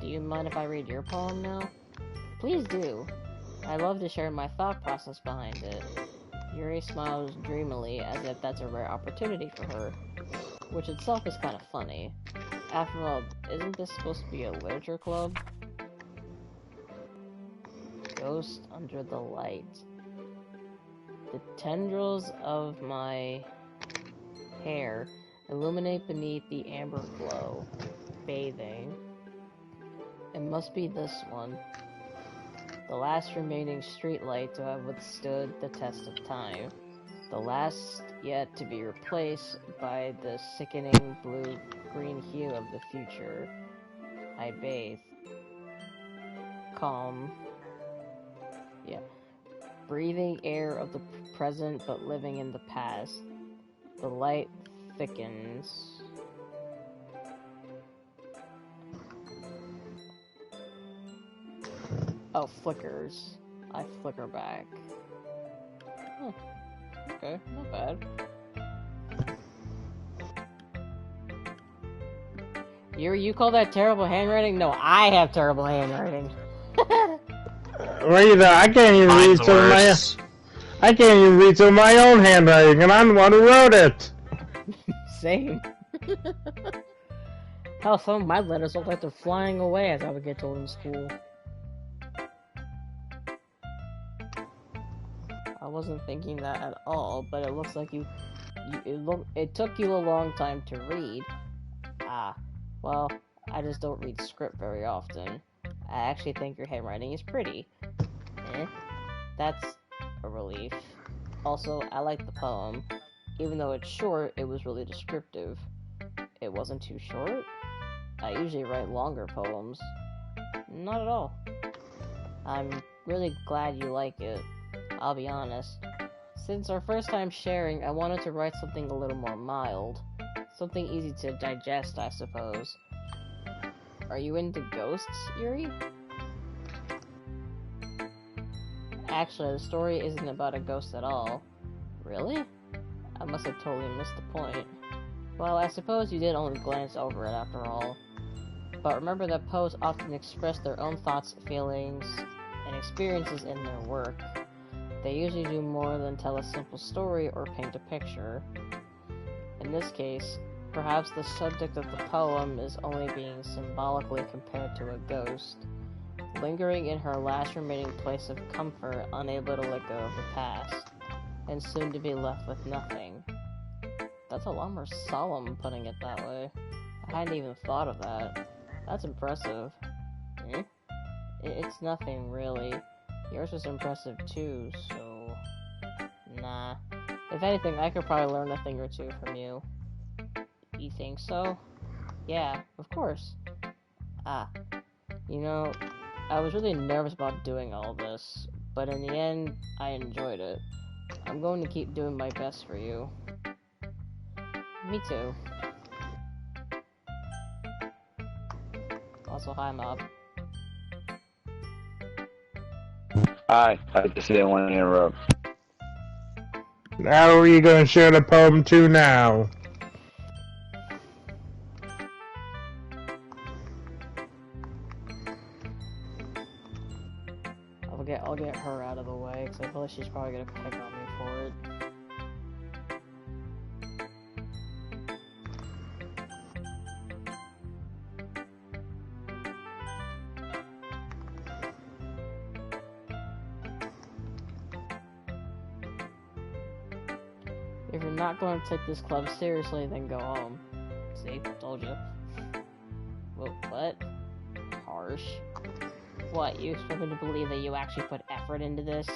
Do you mind if I read your poem now? Please do. I love to share my thought process behind it. Yuri smiles dreamily, as if that's a rare opportunity for her, which itself is kind of funny. After all, isn't this supposed to be a literature club? Ghost under the light. The tendrils of my hair illuminate beneath the amber glow, bathing. It must be this one. The last remaining streetlight to have withstood the test of time. The last yet to be replaced by the sickening blue-green hue of the future. I bathe. Calm. Yeah. Breathing air of the present but living in the past. The light thickens. Oh, flickers. I flicker back. Hmm. Okay, not bad. You call that terrible handwriting? No, I have terrible handwriting. Wait, I can't even Mine's read some of my. worse. I can't even read some of my own handwriting, and I'm the one who wrote it. Same. Hell, some of my letters look like they're flying away, as I would get told in school. I wasn't thinking that at all, but it looks like it took you a long time to read. Ah, well, I just don't read script very often. I actually think your handwriting is pretty. Eh, that's a relief. Also, I like the poem. Even though it's short, it was really descriptive. It wasn't too short. I usually write longer poems. Not at all. I'm really glad you like it. I'll be honest. Since our first time sharing, I wanted to write something a little more mild. Something easy to digest, I suppose. Are you into ghosts, Yuri? Actually, the story isn't about a ghost at all. Really? I must have totally missed the point. Well, I suppose you did only glance over it after all. But remember that poets often express their own thoughts, feelings, and experiences in their work. They usually do more than tell a simple story or paint a picture. In this case, perhaps the subject of the poem is only being symbolically compared to a ghost, lingering in her last remaining place of comfort, unable to let go of the past, and soon to be left with nothing. That's a lot more solemn, putting it that way. I hadn't even thought of that. That's impressive. Eh? It's nothing, really. Yours was impressive too, so... Nah. If anything, I could probably learn a thing or two from you. You think so? Yeah, of course. Ah. You know, I was really nervous about doing all this, but in the end, I enjoyed it. I'm going to keep doing my best for you. Me too. Also, hi, Mob. Hi, I just didn't want to interrupt. How are you going to share the poem to now? I'll get her out of the way, because I feel like she's probably gonna pick on me for it. If you're not going to take this club seriously, then go home. See? Told you. Well, what? Harsh. What, you expect me to believe that you actually put effort into this?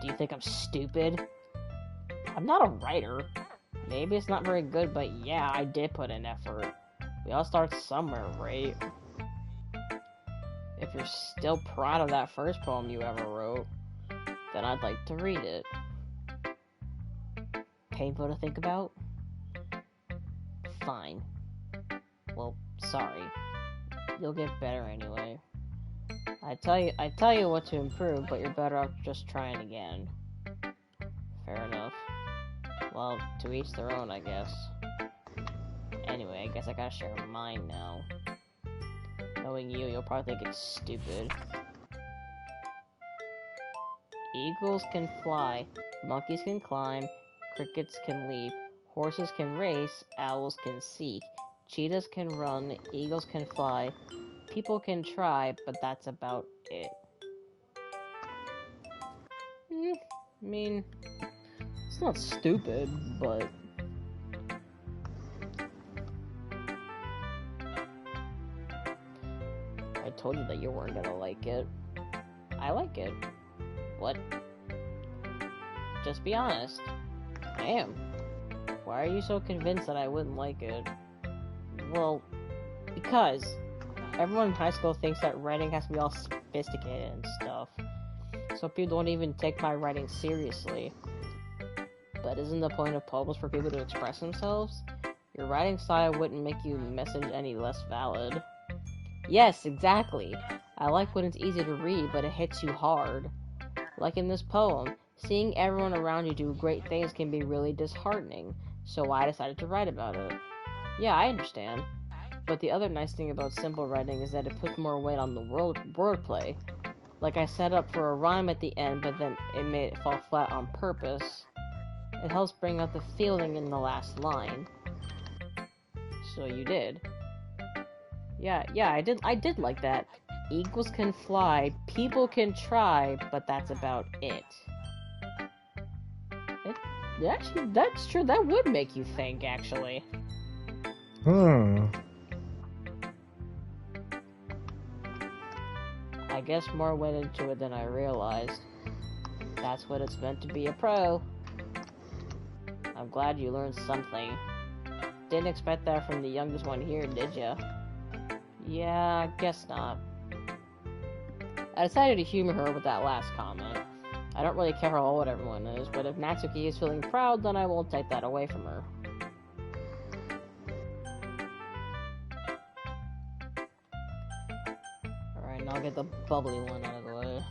Do you think I'm stupid? I'm not a writer. Maybe it's not very good, but yeah, I did put in effort. We all start somewhere, right? If you're still proud of that first poem you ever wrote, then I'd like to read it. Painful to think about? Fine. Well, sorry. You'll get better anyway. I tell you what to improve, but you're better off just trying again. Fair enough. Well, to each their own, I guess. Anyway, I guess I gotta share mine now. Knowing you, you'll probably think it's stupid. Eagles can fly, monkeys can climb, crickets can leap, horses can race, owls can seek, cheetahs can run, eagles can fly, people can try, but that's about it. I mean, it's not stupid, but... I told you that you weren't gonna like it. I like it. What? Just be honest. I am. Why are you so convinced that I wouldn't like it? Well, because everyone in high school thinks that writing has to be all sophisticated and stuff. So people don't even take my writing seriously. But isn't the point of poems for people to express themselves? Your writing style wouldn't make your message any less valid. Yes, exactly. I like when it's easy to read, but it hits you hard. Like in this poem, seeing everyone around you do great things can be really disheartening, so I decided to write about it. Yeah, I understand. But the other nice thing about simple writing is that it puts more weight on the wordplay. Like I set up for a rhyme at the end, but then it made it fall flat on purpose. It helps bring out the feeling in the last line. So you did. Yeah, I did like that. Eagles can fly, people can try, but that's about it. Actually, that's true. That would make you think, actually. I guess more went into it than I realized. That's what it's meant to be a pro. I'm glad you learned something. Didn't expect that from the youngest one here, did ya? Yeah, guess not. I decided to humor her with that last comment. I don't really care how old everyone is, but if Natsuki is feeling proud, then I won't take that away from her. Alright, now I'll get the bubbly one out of the way.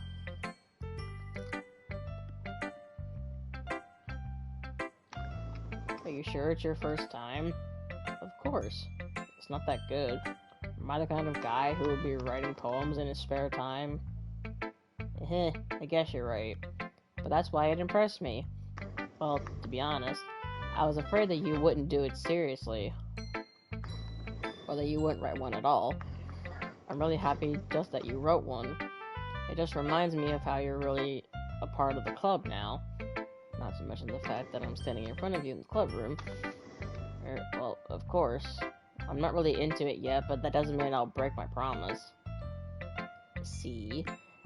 Are you sure it's your first time? Of course. It's not that good. Am I the kind of guy who would be writing poems in his spare time? I guess you're right. But that's why it impressed me. Well, to be honest, I was afraid that you wouldn't do it seriously. Or that you wouldn't write one at all. I'm really happy just that you wrote one. It just reminds me of how you're really a part of the club now. Not to mention the fact that I'm standing in front of you in the club room. Well, of course. I'm not really into it yet, but that doesn't mean I'll break my promise. See?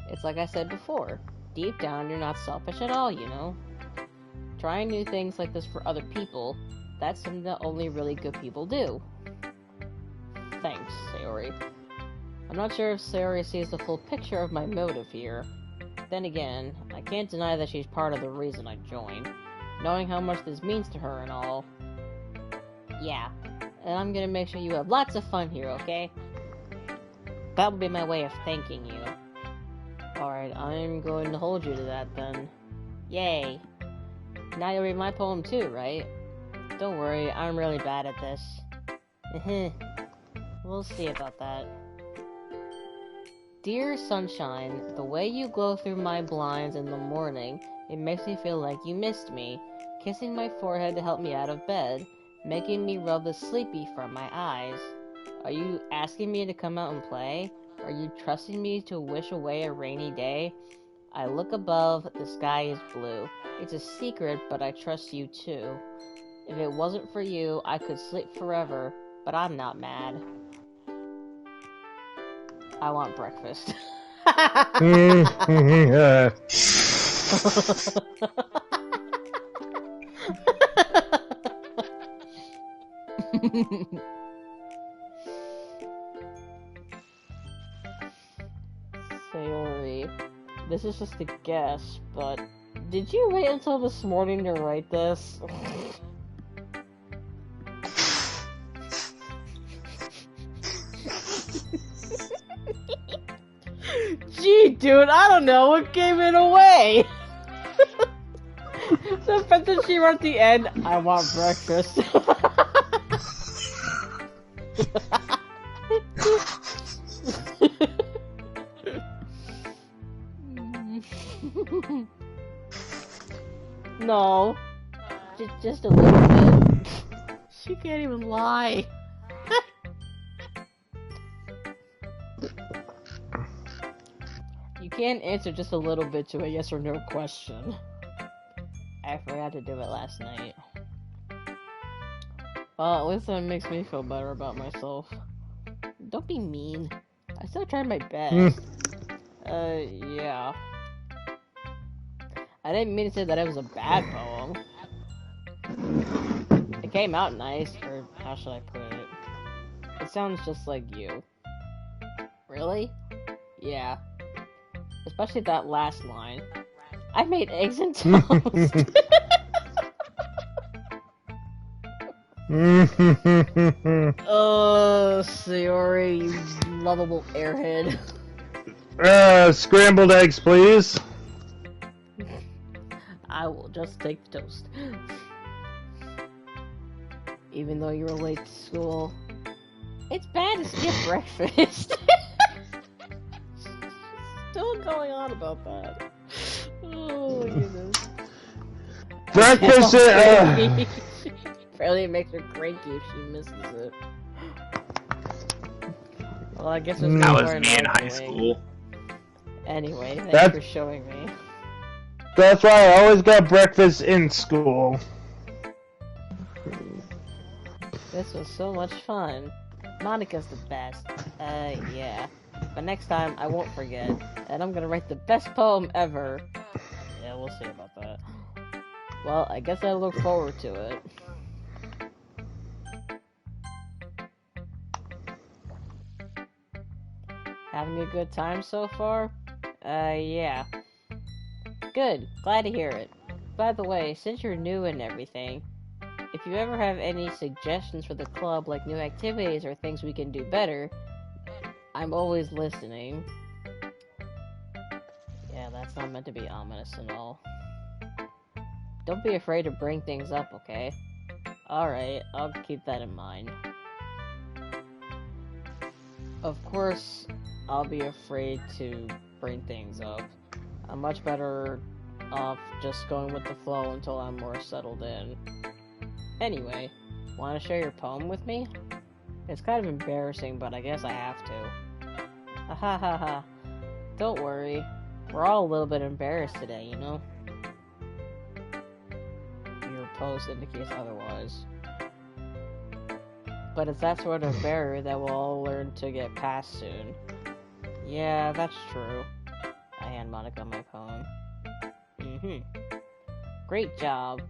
It's like I said before. Deep down, you're not selfish at all, you know? Trying new things like this for other people, that's something that only really good people do. Thanks, Sayori. I'm not sure if Sayori sees the full picture of my motive here. Then again, I can't deny that she's part of the reason I joined, knowing how much this means to her and all. Yeah, and I'm gonna make sure you have lots of fun here, okay? That will be my way of thanking you. Alright, I'm going to hold you to that then. Yay! Now you'll read my poem too, right? Don't worry, I'm really bad at this. We'll see about that. Dear sunshine, the way you glow through my blinds in the morning, it makes me feel like you missed me, kissing my forehead to help me out of bed, making me rub the sleepy from my eyes. Are you asking me to come out and play? Are you trusting me to wish away a rainy day? I look above, the sky is blue. It's a secret, but I trust you too. If it wasn't for you, I could sleep forever, but I'm not mad. I want breakfast. Sayori, this is just a guess, but did you wait until this morning to write this? Gee, dude, I don't know what gave it away. The fact that she wrote at the end, I want breakfast. No, just a little bit. She can't even lie. You can't answer just a little bit to a yes or no question. I forgot to do it last night. Well, at least that makes me feel better about myself. Don't be mean. I still tried my best. Yeah. I didn't mean to say that it was a bad poem. It came out nice, or how should I put it? It sounds just like you. Really? Yeah. Especially that last line. I made eggs and toast. Oh, Sayori, you lovable airhead. Scrambled eggs, please. I will just take the toast. Even though you were late to school, it's bad to skip breakfast. Still going on about that. Oh my goodness. Breakfast. Apparently it makes her cranky if she misses it. Well, I guess it's That not was very me in high annoying. school. Anyway, thanks That's- for showing me. That's why I always got breakfast in school. This was so much fun. Monica's the best. Yeah. But next time, I won't forget. And I'm gonna write the best poem ever. Yeah, we'll see about that. Well, I guess I look forward to it. Having a good time so far? Yeah. Good. Glad to hear it. By the way, since you're new and everything, if you ever have any suggestions for the club, like new activities or things we can do better, I'm always listening. Yeah, that's not meant to be ominous and all. Don't be afraid to bring things up, okay? Alright, I'll keep that in mind. Of course, I'll be afraid to bring things up. I'm much better off just going with the flow until I'm more settled in. Anyway, want to share your poem with me? It's kind of embarrassing, but I guess I have to. Ha ha ha. Don't worry. We're all a little bit embarrassed today, you know? Your pose indicates otherwise. But it's that sort of barrier that we'll all learn to get past soon. Yeah, that's true. I hand Monica my poem. Great job.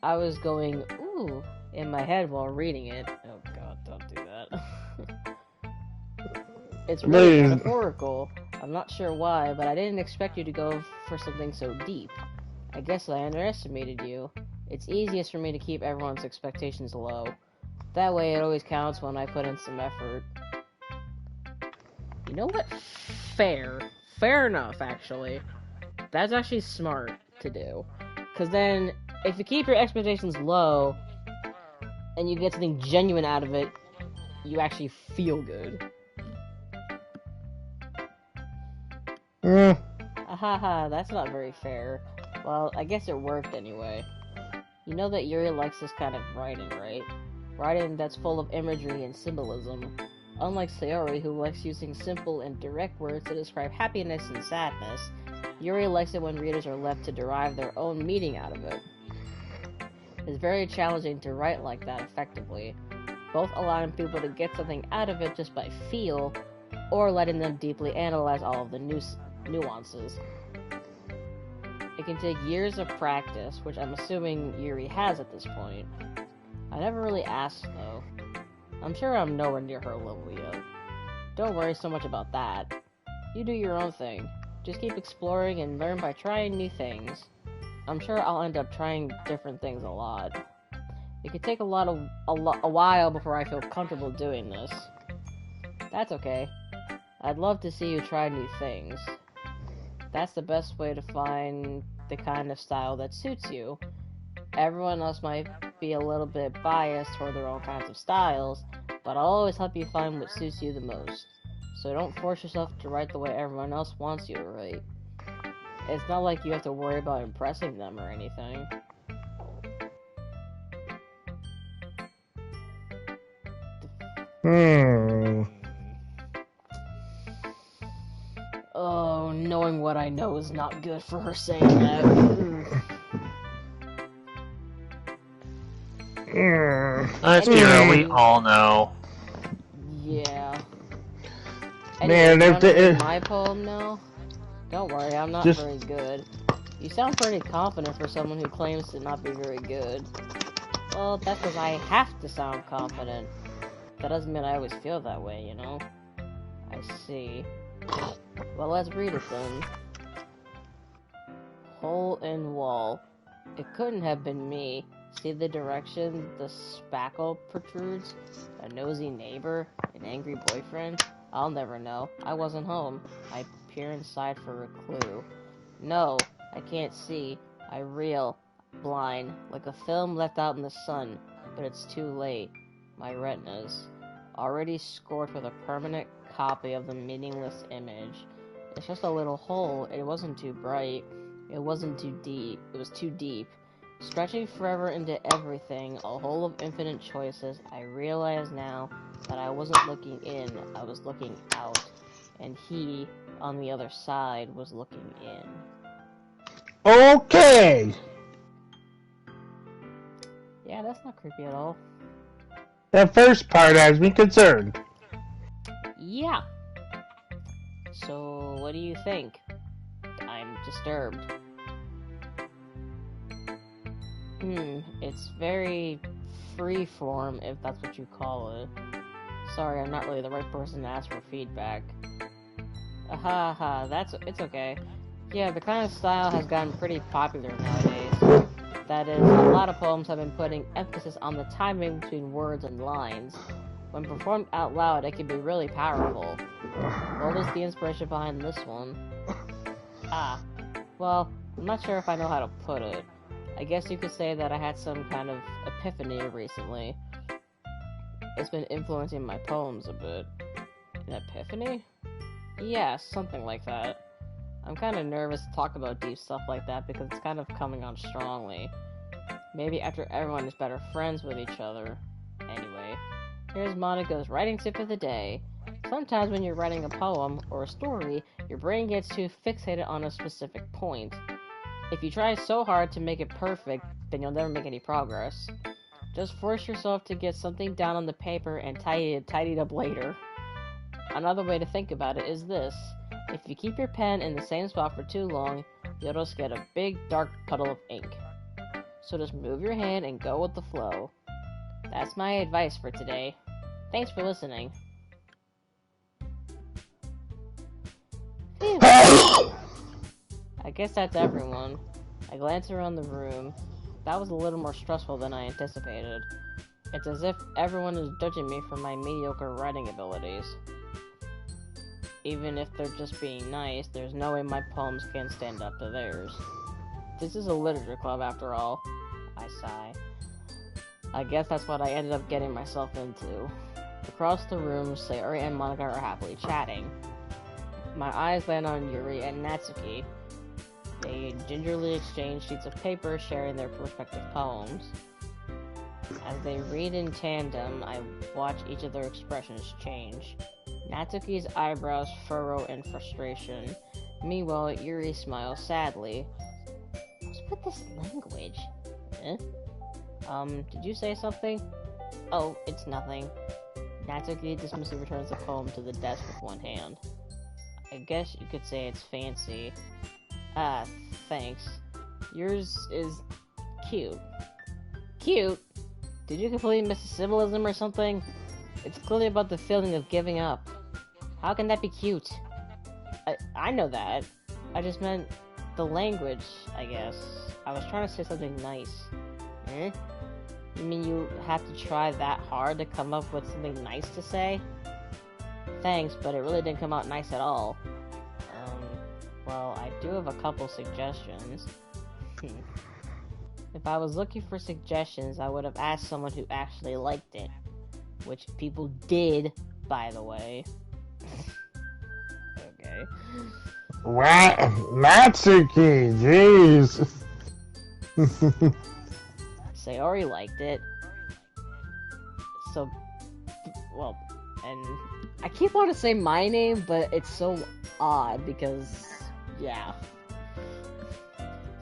I was going, ooh, in my head while reading it. Oh god, don't do that. It's really metaphorical. I'm not sure why, but I didn't expect you to go for something so deep. I guess I underestimated you. It's easiest for me to keep everyone's expectations low. That way it always counts when I put in some effort. You know what? Fair. Fair enough, actually. That's actually smart to do. Because then, if you keep your expectations low, and you get something genuine out of it, you actually feel good. Ahaha, that's not very fair. Well, I guess it worked anyway. You know that Yuri likes this kind of writing, right? Writing that's full of imagery and symbolism. Unlike Sayori, who likes using simple and direct words to describe happiness and sadness, Yuri likes it when readers are left to derive their own meaning out of it. It's very challenging to write like that effectively, both allowing people to get something out of it just by feel, or letting them deeply analyze all of the nuances. It can take years of practice, which I'm assuming Yuri has at this point. I never really asked, though. I'm sure I'm nowhere near her level yet. Don't worry so much about that. You do your own thing. Just keep exploring and learn by trying new things. I'm sure I'll end up trying different things a lot. It could take a while before I feel comfortable doing this. That's okay. I'd love to see you try new things. That's the best way to find the kind of style that suits you. Everyone else might be a little bit biased toward their own kinds of styles, but I'll always help you find what suits you the most. So don't force yourself to write the way everyone else wants you to write. It's not like you have to worry about impressing them or anything. Oh, knowing what I know is not good for her saying that. Let's be real, we all know. Yeah. Man, Anyway, if you wanna read the- my poem now? Don't worry, I'm not Just- very good. You sound pretty confident for someone who claims to not be very good. Well, that's because I have to sound confident. That doesn't mean I always feel that way, you know? I see. Well, let's read it then. Hole in wall. It couldn't have been me. See the direction the spackle protrudes? A nosy neighbor? An angry boyfriend? I'll never know. I wasn't home. I peer inside for a clue. No, I can't see. I reel, blind, like a film left out in the sun, but it's too late. My retinas, already scorched with a permanent copy of the meaningless image. It's just a little hole. It wasn't too bright. It wasn't too deep. It was too deep. Stretching forever into everything, a hole of infinite choices, I realize now that I wasn't looking in, I was looking out. And he, on the other side, was looking in. Okay! Yeah, that's not creepy at all. That first part has me concerned. Yeah. So, what do you think? I'm disturbed. It's very freeform, if that's what you call it. Sorry, I'm not really the right person to ask for feedback. It's okay. Yeah, the kind of style has gotten pretty popular nowadays. That is, a lot of poems have been putting emphasis on the timing between words and lines. When performed out loud, it can be really powerful. What was the inspiration behind this one? Well, I'm not sure if I know how to put it. I guess you could say that I had some kind of epiphany recently. It's been influencing my poems a bit. An epiphany? Yeah, something like that. I'm kind of nervous to talk about deep stuff like that because it's kind of coming on strongly. Maybe after everyone is better friends with each other. Anyway, here's Monica's writing tip of the day. Sometimes when you're writing a poem or a story, your brain gets too fixated on a specific point. If you try so hard to make it perfect, then you'll never make any progress. Just force yourself to get something down on the paper and tidy it up later. Another way to think about it is this. If you keep your pen in the same spot for too long, you'll just get a big dark puddle of ink. So just move your hand and go with the flow. That's my advice for today. Thanks for listening. Phew. I guess that's everyone. I glance around the room. That was a little more stressful than I anticipated. It's as if everyone is judging me for my mediocre writing abilities. Even if they're just being nice, there's no way my poems can stand up to theirs. This is a literature club after all. I sigh. I guess that's what I ended up getting myself into. Across the room, Sayori and Monica are happily chatting. My eyes land on Yuri and Natsuki. They gingerly exchange sheets of paper, sharing their respective poems. As they read in tandem, I watch each of their expressions change. Natsuki's eyebrows furrow in frustration. Meanwhile, Yuri smiles sadly. What's with this language? Did you say something? Oh, it's nothing. Natsuki dismissively returns the poem to the desk with one hand. I guess you could say it's fancy. Thanks. Yours is cute. Cute? Did you completely miss the symbolism or something? It's clearly about the feeling of giving up. How can that be cute? I know that. I just meant the language, I guess. I was trying to say something nice. You mean you have to try that hard to come up with something nice to say? Thanks, but it really didn't come out nice at all. Well, I do have a couple suggestions. If I was looking for suggestions, I would have asked someone who actually liked it. Which people did, by the way. Okay. What? Natsuki, jeez. Sayori liked it. So, well, and I keep wanting to say my name, but it's so odd because, yeah.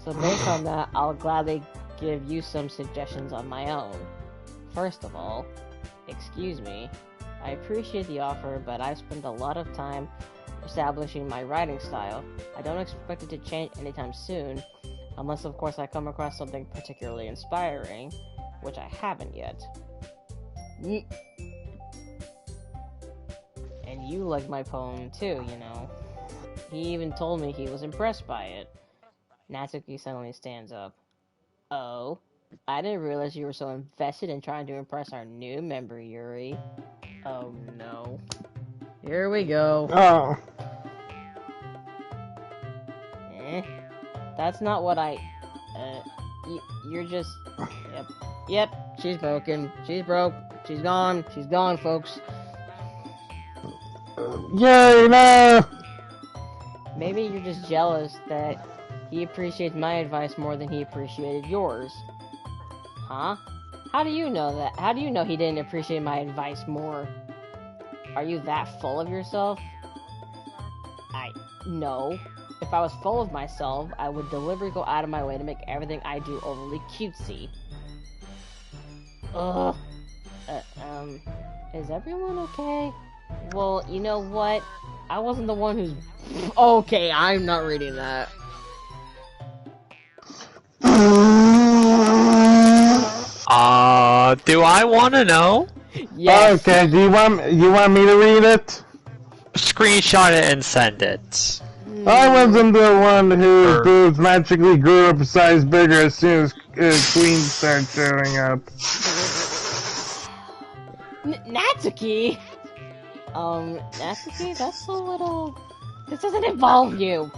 So based on that, I'll gladly give you some suggestions on my own. First of all, excuse me, I appreciate the offer, but I've spent a lot of time establishing my writing style. I don't expect it to change anytime soon, unless of course I come across something particularly inspiring, which I haven't yet. And you like my poem too, you know. He even told me he was impressed by it. Natsuki suddenly stands up. Oh, I didn't realize you were so invested in trying to impress our new member, Yuri. Oh no. Here we go. Oh. That's not what I... you're just... Yep, she's broken. She's broke. She's gone. She's gone, folks. Yay, no! Maybe you're just jealous that he appreciates my advice more than he appreciated yours. Huh? How do you know that? How do you know he didn't appreciate my advice more? Are you that full of yourself? No. If I was full of myself, I would deliberately go out of my way to make everything I do overly cutesy. Ugh. Is everyone okay? Well, you know what? I wasn't the one who's... Okay, I'm not reading that. Do I want to know? Yes. Okay, do you want me to read it? Screenshot it and send it. I wasn't the one whose boobs magically grew up a size bigger as soon as Queen started showing up. Natsuki? Natsuki, that's a little... This doesn't involve you.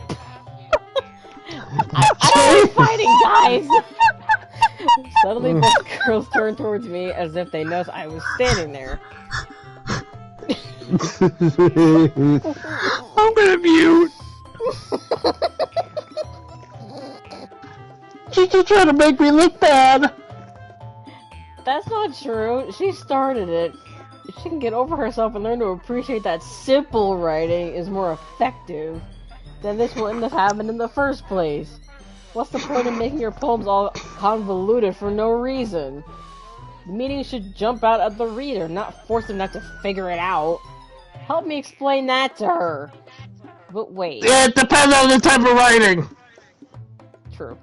I don't like fighting, guys! Suddenly, both girls turned towards me as if they noticed I was standing there. I'm gonna mute. She's just trying to make me look bad. That's not true. She started it. If she can get over herself and learn to appreciate that simple writing is more effective, then this wouldn't have happened in the first place. What's the point of making your poems all convoluted for no reason? The meaning should jump out at the reader, not force them not to figure it out. Help me explain that to her. But wait. It depends on the type of writing. True.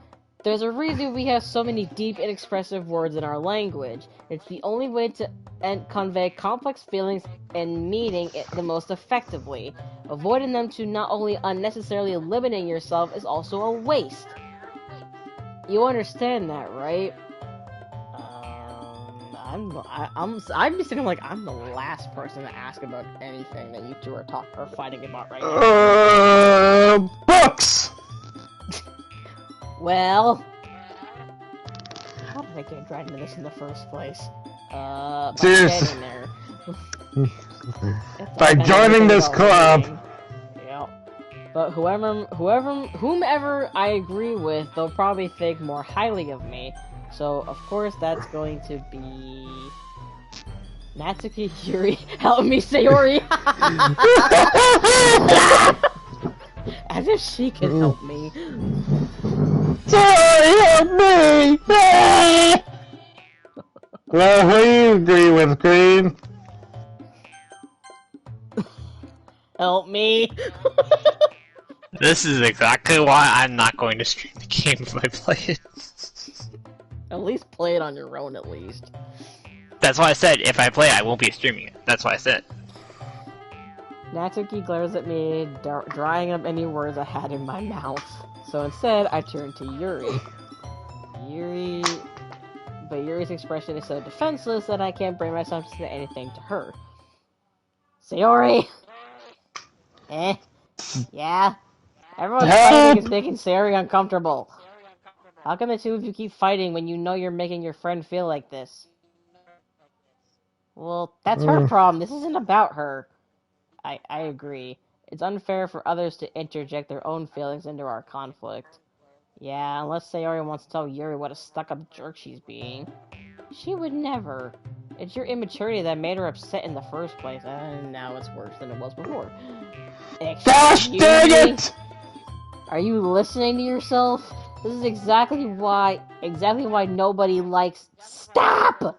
There's a reason we have so many deep and expressive words in our language. It's the only way to convey complex feelings and meaning the most effectively. Avoiding them to not only unnecessarily limiting yourself is also a waste. You understand that, right? I'm just thinking like I'm the last person to ask about anything that you two are fighting about right now. Books. Well, how did I get dragged into this in the first place? By getting there. By joining this club. Yeah. But whomever I agree with, they'll probably think more highly of me. So, of course, that's going to be... Natsuki, Yuri, help me, Sayori! As if she can help me. Sayori, help me! Well, who do you agree with, Green? Help me! This is exactly why I'm not going to stream the game if I play it. At least play it on your own, at least. That's why I said, if I play it, I won't be streaming it. That's why I said. Natsuki glares at me, drying up any words I had in my mouth. So instead, I turn to Yuri. But Yuri's expression is so defenseless that I can't bring myself to say anything to her. Sayori! Yeah? Everyone's fighting is making Sayori uncomfortable. How come the two of you keep fighting when you know you're making your friend feel like this? Well, that's her problem. This isn't about her. I agree. It's unfair for others to interject their own feelings into our conflict. Yeah, unless Sayori wants to tell Yuri what a stuck-up jerk she's being. She would never. It's your immaturity that made her upset in the first place, and now it's worse than it was before. Gosh dang it! Are you listening to yourself? This is exactly why nobody likes... Stop!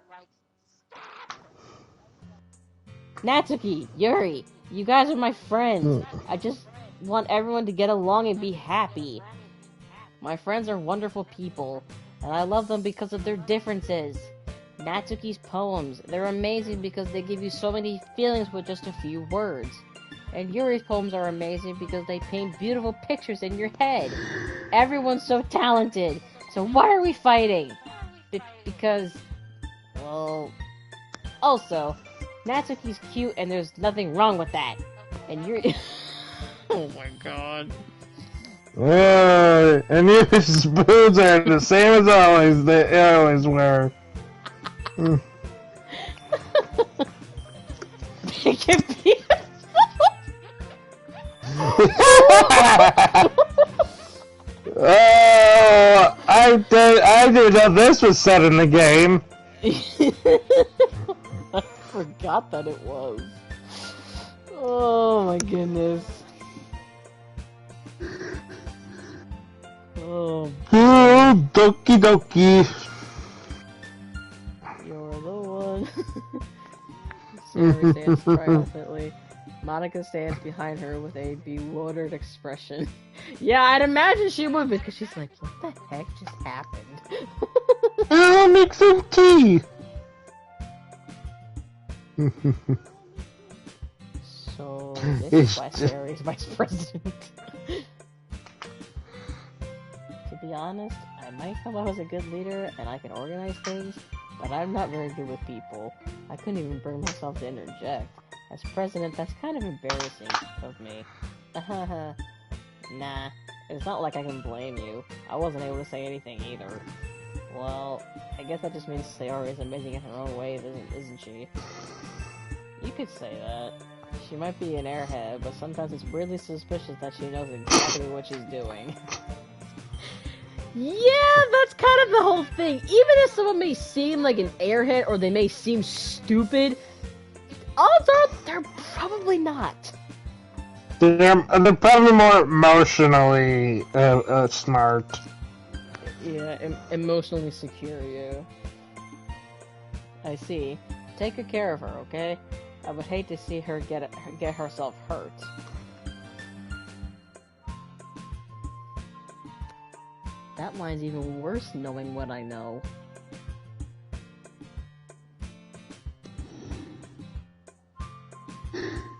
Natsuki, Yuri, you guys are my friends. I just want everyone to get along and be happy. My friends are wonderful people, and I love them because of their differences. Natsuki's poems, they're amazing because they give you so many feelings with just a few words. And Yuri's poems are amazing because they paint beautiful pictures in your head. Everyone's so talented. So why are we fighting? Because, well... Also, Natsuki's cute and there's nothing wrong with that. And you're... Oh my god. And your spoons are the same as always. They always were. They can be... Oh, I didn't know this was set in the game. I forgot that it was. Oh my goodness. Oh, Doki Doki. you're the one. Sarah stands triumphantly. Monica stands behind her with a bewildered expression. Yeah, I'd imagine she would, because she's like, what the heck just happened? I'll make some tea. So, this is why Sarah is vice president. To be honest, I might come off as a good leader and I can organize things, but I'm not very good with people. I couldn't even bring myself to interject. As president, that's kind of embarrassing of me. Nah, it's not like I can blame you. I wasn't able to say anything either. Well, I guess that just means Sayori is amazing in her own way, isn't she? You could say that. She might be an airhead, but sometimes it's weirdly suspicious that she knows exactly what she's doing. Yeah, that's kind of the whole thing. Even if someone may seem like an airhead or they may seem stupid, odds are they're probably not. They're probably more emotionally smart. Yeah, emotionally secure, yeah. I see. Take good care of her, okay? I would hate to see her get herself hurt. That line's even worse knowing what I know.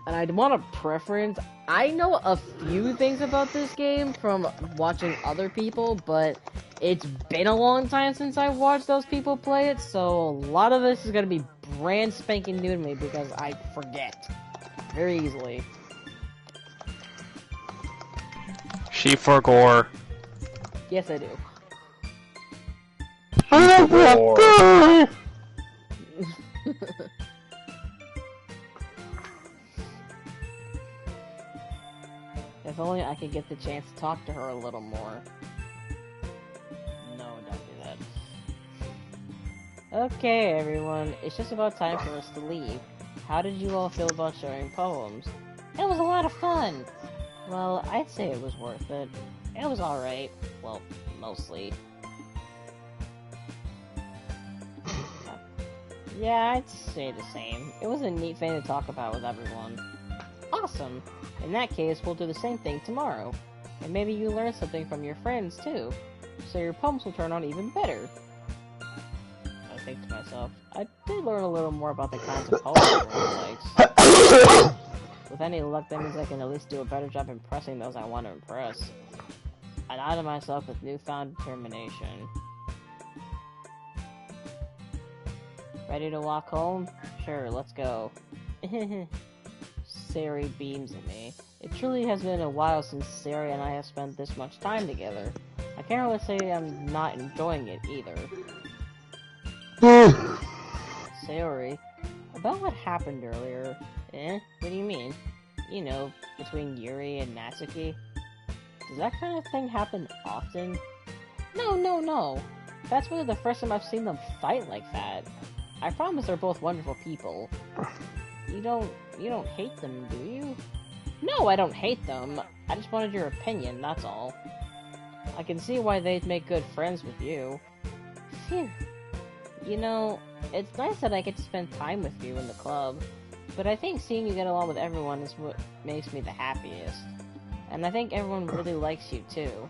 And I'd want a preference. I know a few things about this game from watching other people, but it's been a long time since I watched those people play it, so a lot of this is gonna be brand spanking new to me because I forget very easily. She for gore. Yes, I do. If only I could get the chance to talk to her a little more. No, don't do that. Okay, everyone, it's just about time for us to leave. How did you all feel about sharing poems? It was a lot of fun! Well, I'd say it was worth it. It was alright. Well, mostly. Yeah, I'd say the same. It was a neat thing to talk about with everyone. Awesome! In that case, we'll do the same thing tomorrow. And maybe you learn something from your friends, too. So your poems will turn out even better. I think to myself, I did learn a little more about the kinds of poems everyone likes. With any luck, that means I can at least do a better job impressing those I want to impress. I nod to myself with newfound determination. Ready to walk home? Sure, let's go. Sari beams at me. It truly has been a while since Sari and I have spent this much time together. I can't really say I'm not enjoying it either. Sayori, about what happened earlier. What do you mean? You know, between Yuri and Natsuki? Does that kind of thing happen often? No. That's really the first time I've seen them fight like that. I promise they're both wonderful people. You don't hate them, do you? No, I don't hate them. I just wanted your opinion, that's all. I can see why they'd make good friends with you. Phew. You know, it's nice that I get to spend time with you in the club, but I think seeing you get along with everyone is what makes me the happiest. And I think everyone really likes you, too.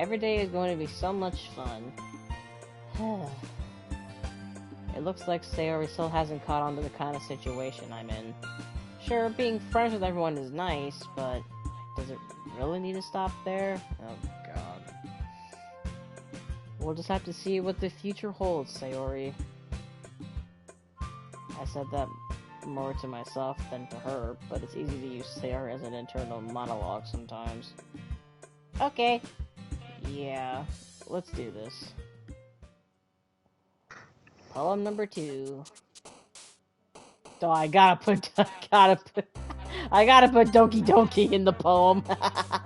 Every day is going to be so much fun. It looks like Sayori still hasn't caught on to the kind of situation I'm in. Sure, being friends with everyone is nice, but does it really need to stop there? Oh god. We'll just have to see what the future holds, Sayori. I said that more to myself than to her, but it's easy to use Sarah as an internal monologue sometimes. Okay. Yeah, let's do this. Poem number 2. So I gotta put Doki Doki in the poem.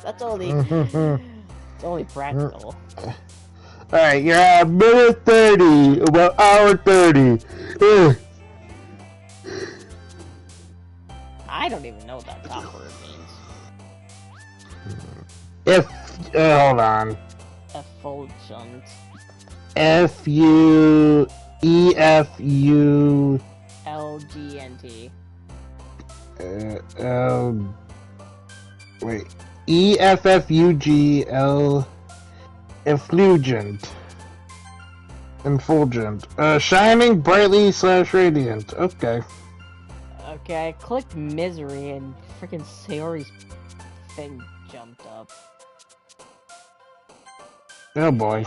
That's only it's only practical. Alright, you're at minute 30, about hour 30. Ugh. I don't even know what that top word means. If, hold on. Effulgent. F-U-E-F-U... LGNT. Wait. E-F-F-U-G-L... Effulgent. Effulgent. Shining brightly / radiant. Okay. Okay, I clicked misery and freaking Sayori's thing jumped up. Oh boy.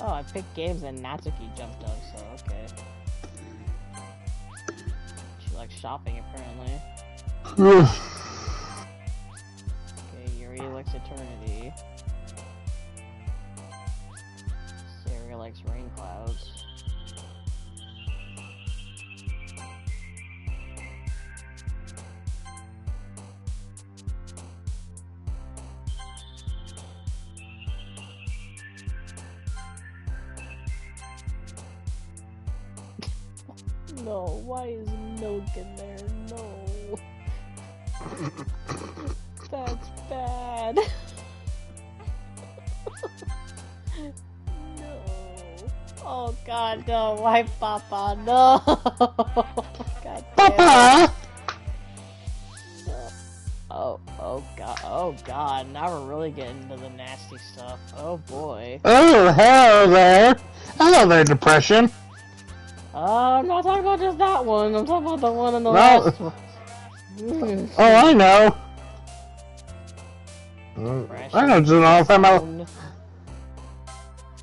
Oh, I picked games and Natsuki jumped up, so okay. She likes shopping apparently. Okay, Yuri likes eternity. Sarah likes rain clouds. No, why is milk in there? No. That's bad. No. Oh god, no. Why Papa? No. God damn it. Papa! No. Oh god. Now we're really getting into the nasty stuff. Oh boy. Oh, hello there. Hello there, depression. I'm not talking about just that one. I'm talking about the one in the last one. Oh, I know. I don't know if I'm allowed.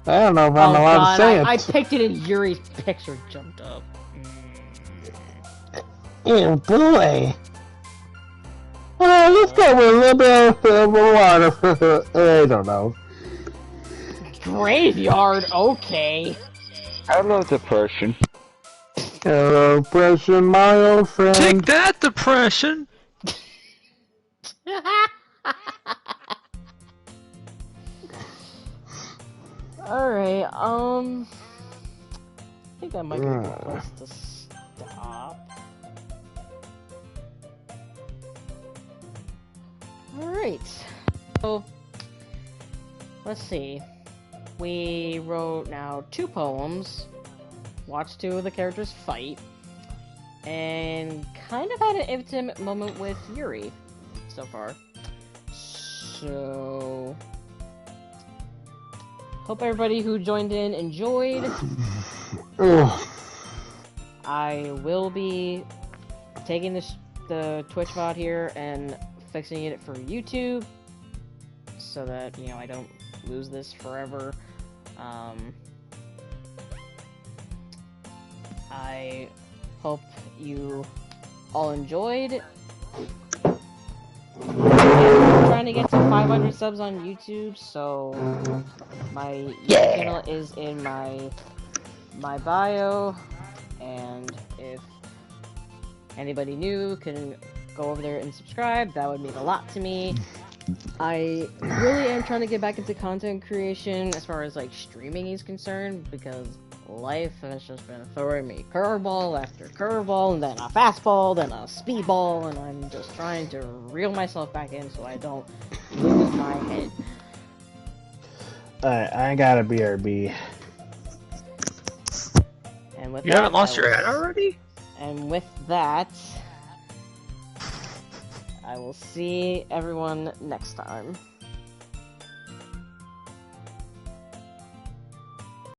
I don't know if I'm allowed to say it. I picked it and Yuri's picture jumped up. Oh boy. Let's go with a little bit of water. I don't know. Graveyard, okay. I love depression. Hello, depression, my old friend. Take that, depression! Alright, I think that might be a good place to stop. Alright, so, let's see. We wrote now 2 poems, watched 2 of the characters fight, and kind of had an intimate moment with Yuri so far. So, hope everybody who joined in enjoyed. I will be taking the Twitch VOD here and fixing it for YouTube so that, you know, I don't lose this forever. I hope you all enjoyed. I'm trying to get to 500 subs on YouTube, so my YouTube channel is in my bio, and if anybody new can go over there and subscribe, that would mean a lot to me. I really am trying to get back into content creation as far as like streaming is concerned, because life has just been throwing me curveball after curveball, and then a fastball, then a speedball, and I'm just trying to reel myself back in so I don't lose my head. Alright, I got a BRB. And with You that, haven't lost your head already? And with that, I will see everyone next time.